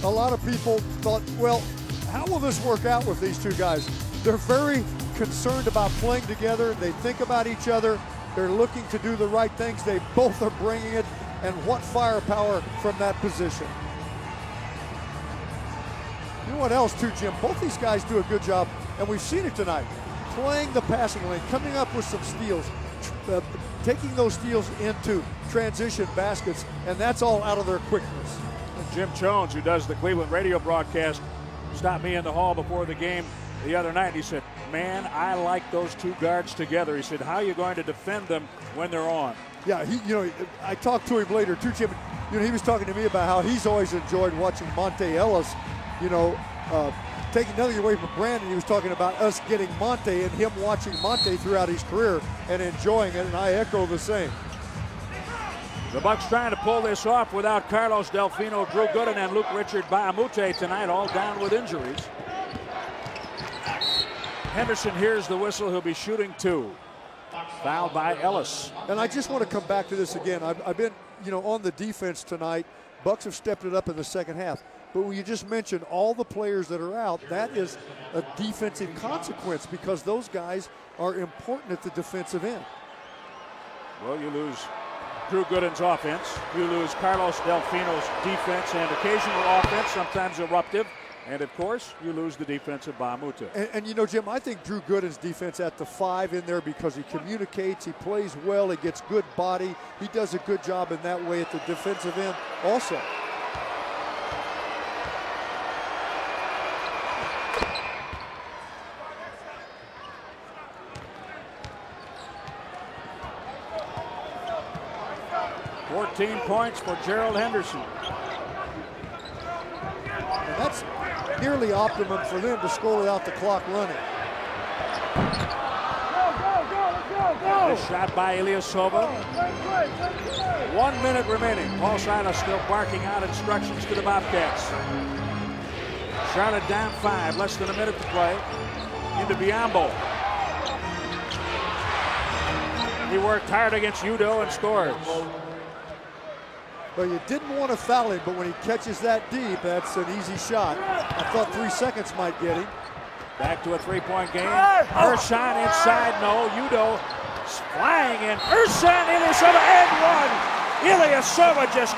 a lot of people thought, well, how will this work out with these two guys? They're very concerned about playing together. They think about each other. They're looking to do the right things. They both are bringing it. And what firepower from that position. You know what else, too, Jim? Both these guys do a good job, and we've seen it tonight. Playing the passing lane, coming up with some steals, taking those steals into transition baskets, and that's all out of their quickness. And Jim Jones, who does the Cleveland radio broadcast, stopped me in the hall before the game the other night. He said, man, I like those 2 guards together. He said, how are you going to defend them when they're on? Yeah, I talked to him later too, Jim. He was talking to me about how he's always enjoyed watching Monte Ellis, taking nothing away from Brandon. He was talking about us getting Monte and him watching Monte throughout his career and enjoying it, and I echo the same. The Bucks trying to pull this off without Carlos Delfino, Drew Gooden, and Luke Richard Baamute tonight, all down with injuries. Henderson hears the whistle. He'll be shooting 2. Fouled by Ellis. And I just want to come back to this again. I've been, on the defense tonight. Bucks have stepped it up in the second half. But when you just mentioned all the players that are out, that is a defensive consequence because those guys are important at the defensive end. Well, you lose Drew Gooden's offense. You lose Carlos Delfino's defense and occasional offense, sometimes eruptive. And, of course, you lose the defensive Bamuta. And you know, Jim, I think Drew Gooden's defense at the 5 in there because he communicates, he plays well, he gets good body. He does a good job in that way at the defensive end also. Points for Gerald Henderson. And that's nearly optimum for them to score without the clock running. Nice shot by Ilyasova. 1 minute remaining. Paul Silas still barking out instructions to the Bobcats. Charlotte down 5, less than a minute to play. Into Biombo. He worked hard against Udo and scores. Well, you didn't want to foul him, but when he catches that deep, that's an easy shot. I thought 3 seconds might get him. Back to a 3-point game. Ersan inside, no. Udo flying in. Ersan, Ilyasova, and 1. Ilyasova just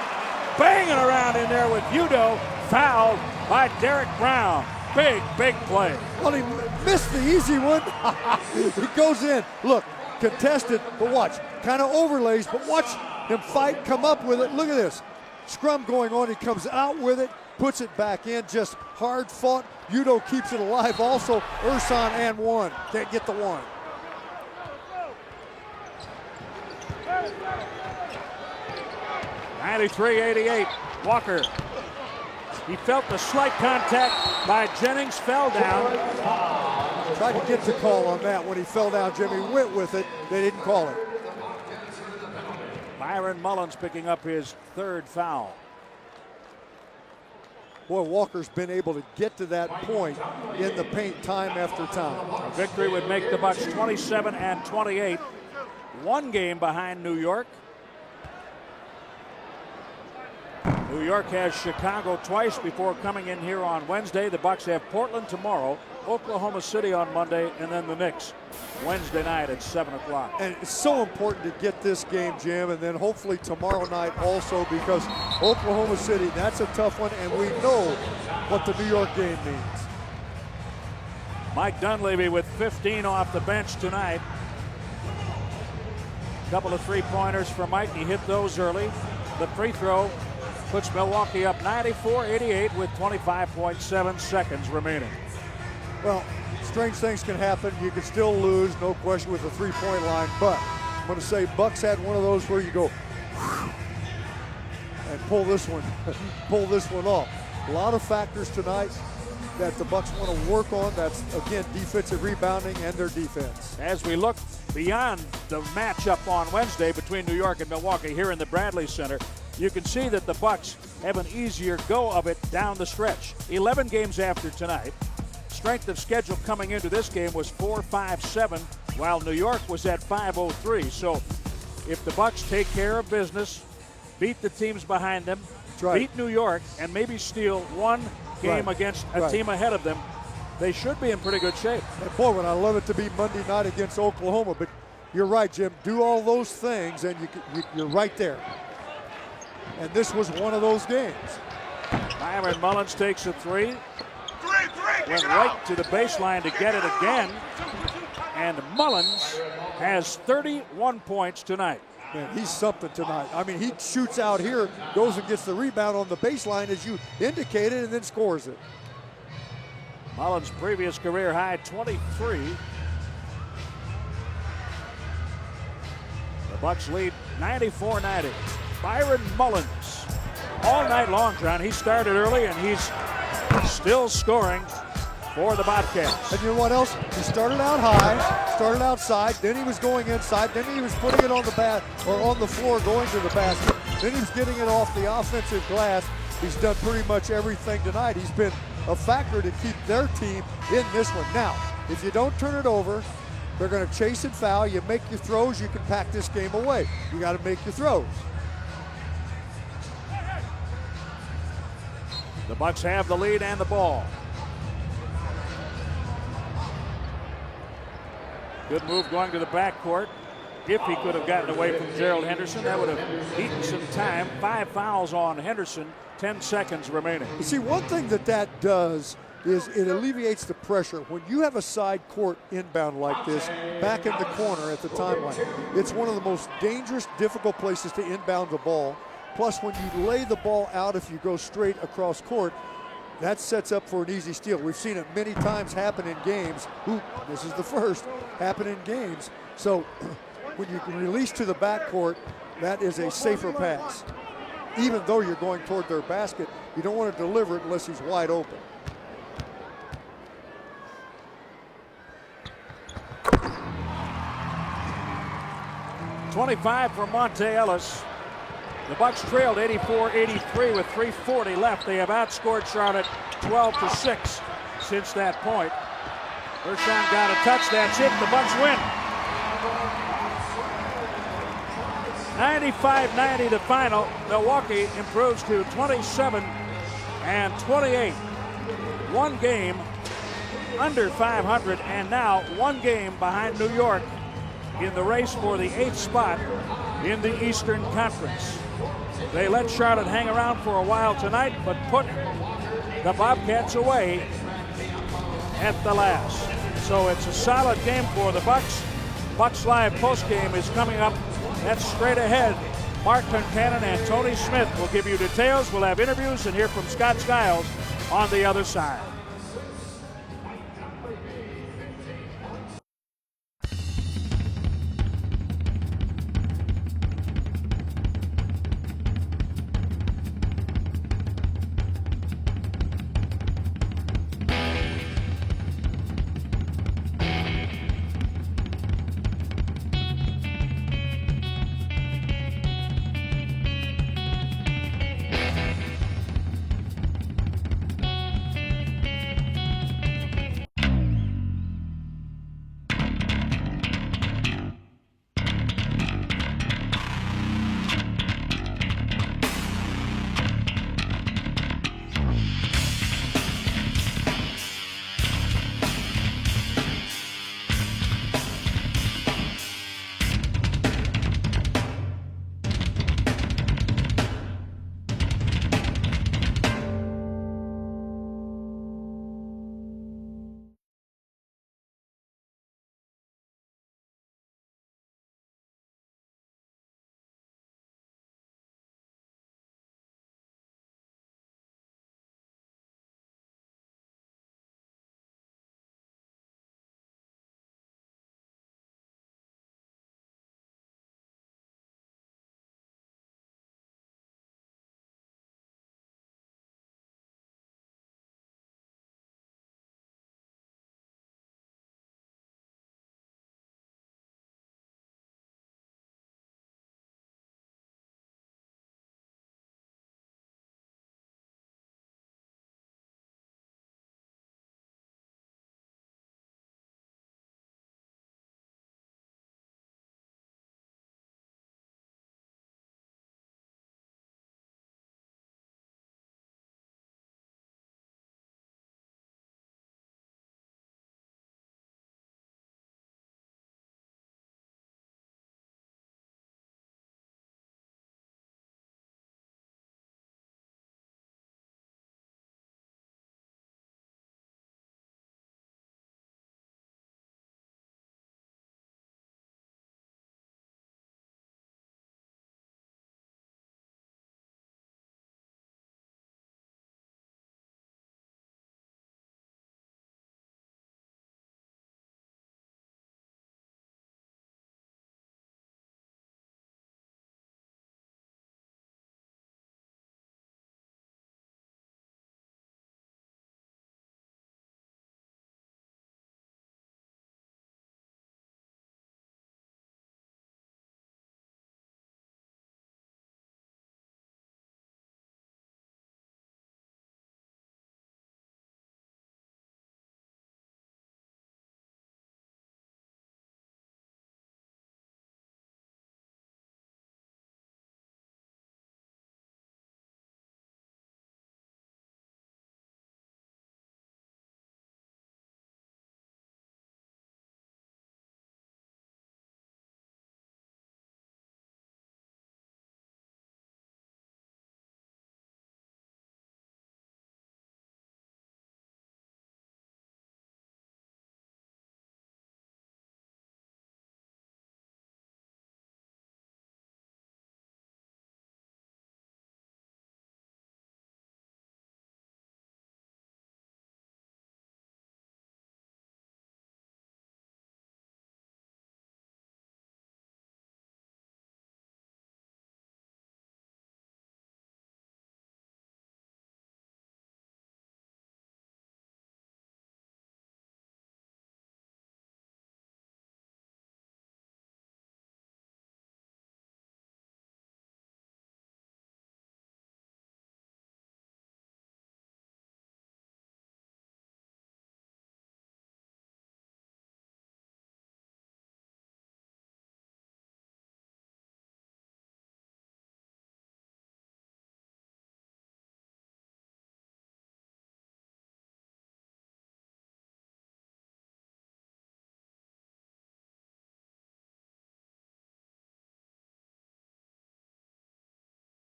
banging around in there with Udo. Fouled by Derek Brown. Big play. Well, he missed the easy one. He goes in. Look, contested, but watch. Kind of overlays, but watch him fight, come up with it. Look at this. Scrum going on. He comes out with it, puts it back in. Just hard fought. Udo keeps it alive also. Ersan and 1. Can't get the 1. '93-88. Walker. He felt the slight contact by Jennings, fell down. Tried to get the call on that when he fell down. Jimmy went with it. They didn't call it. Byron Mullins picking up his 3rd foul. Boy, Walker's been able to get to that point in the paint time after time. A victory would make the Bucks 27-28. 1 game behind New York. New York has Chicago twice before coming in here on Wednesday. The Bucks have Portland tomorrow, Oklahoma City on Monday, and then the Knicks Wednesday night at 7 o'clock. And it's so important to get this game, Jim, and then hopefully tomorrow night also, because Oklahoma City, that's a tough one, and we know what the New York game means. Mike Dunleavy with 15 off the bench tonight. A couple of 3-pointers for Mike. He hit those early. The free throw puts Milwaukee up 94-88 with 25.7 seconds remaining. Well, strange things can happen. You can still lose, no question, with the 3-point line. But I'm going to say Bucks had one of those where you go and pull this one off. A lot of factors tonight that the Bucks want to work on. That's, again, defensive rebounding and their defense. As we look beyond the matchup on Wednesday between New York and Milwaukee here in the Bradley Center, you can see that the Bucks have an easier go of it down the stretch. 11 games after tonight. Strength of schedule coming into this game was 4-5-7, while New York was at 5-0-3. So if the Bucks take care of business, beat the teams behind them, beat New York, and maybe steal 1 game against a team ahead of them, they should be in pretty good shape. And boy, would I love it to be Monday night against Oklahoma. But you're right, Jim. Do all those things, and you're right there. And this was one of those games. Byron Mullins takes a 3. Went right to the baseline to get it again. And Mullins has 31 points tonight. Man, he's something tonight. I mean, he shoots out here, goes and gets the rebound on the baseline, as you indicated, and then scores it. Mullins' previous career high, 23. The Bucks lead 94-90. Byron Mullins, all night long, John. He started early, and he's still scoring for the Bobcats. And you know what else? He started out high, started outside, then he was going inside, then he was putting it on the on the floor going to the basket, then he was getting it off the offensive glass. He's done pretty much everything tonight. He's been a factor to keep their team in this one. Now, if you don't turn it over, they're going to chase and foul. You make your throws, you can pack this game away. You got to make your throws. The Bucks have the lead and the ball. Good move going to the backcourt. If he could have gotten away from Gerald Henderson, that would have eaten some time. 5 fouls on Henderson 10 seconds remaining. You see, one thing that does is it alleviates the pressure. When you have a side court inbound like this, back in the corner at the timeline, it's one of the most dangerous, difficult places to inbound the ball. Plus, when you lay the ball out, if you go straight across court, that sets up for an easy steal. We've seen it many times happen in games. Ooh, this is the first, happen in games. So when you can release to the backcourt, that is a safer pass. Even though you're going toward their basket, you don't want to deliver it unless he's wide open. .25 for Monte Ellis. The Bucks trailed 84-83 with 3:40 left. They have outscored Charlotte 12-6 since that point. Bershon got a touch. That's it. The Bucks win. 95-90 the final. Milwaukee improves to 27-28. One game under 500, and now one game behind New York in the race for the 8th spot in the Eastern Conference. They let Charlotte hang around for a while tonight, but put the Bobcats away at the last. So it's a solid game for the Bucks. Bucks Live postgame is coming up. That's straight ahead. Mark Concannon and Tony Smith will give you details. We'll have interviews and hear from Scott Skiles on the other side.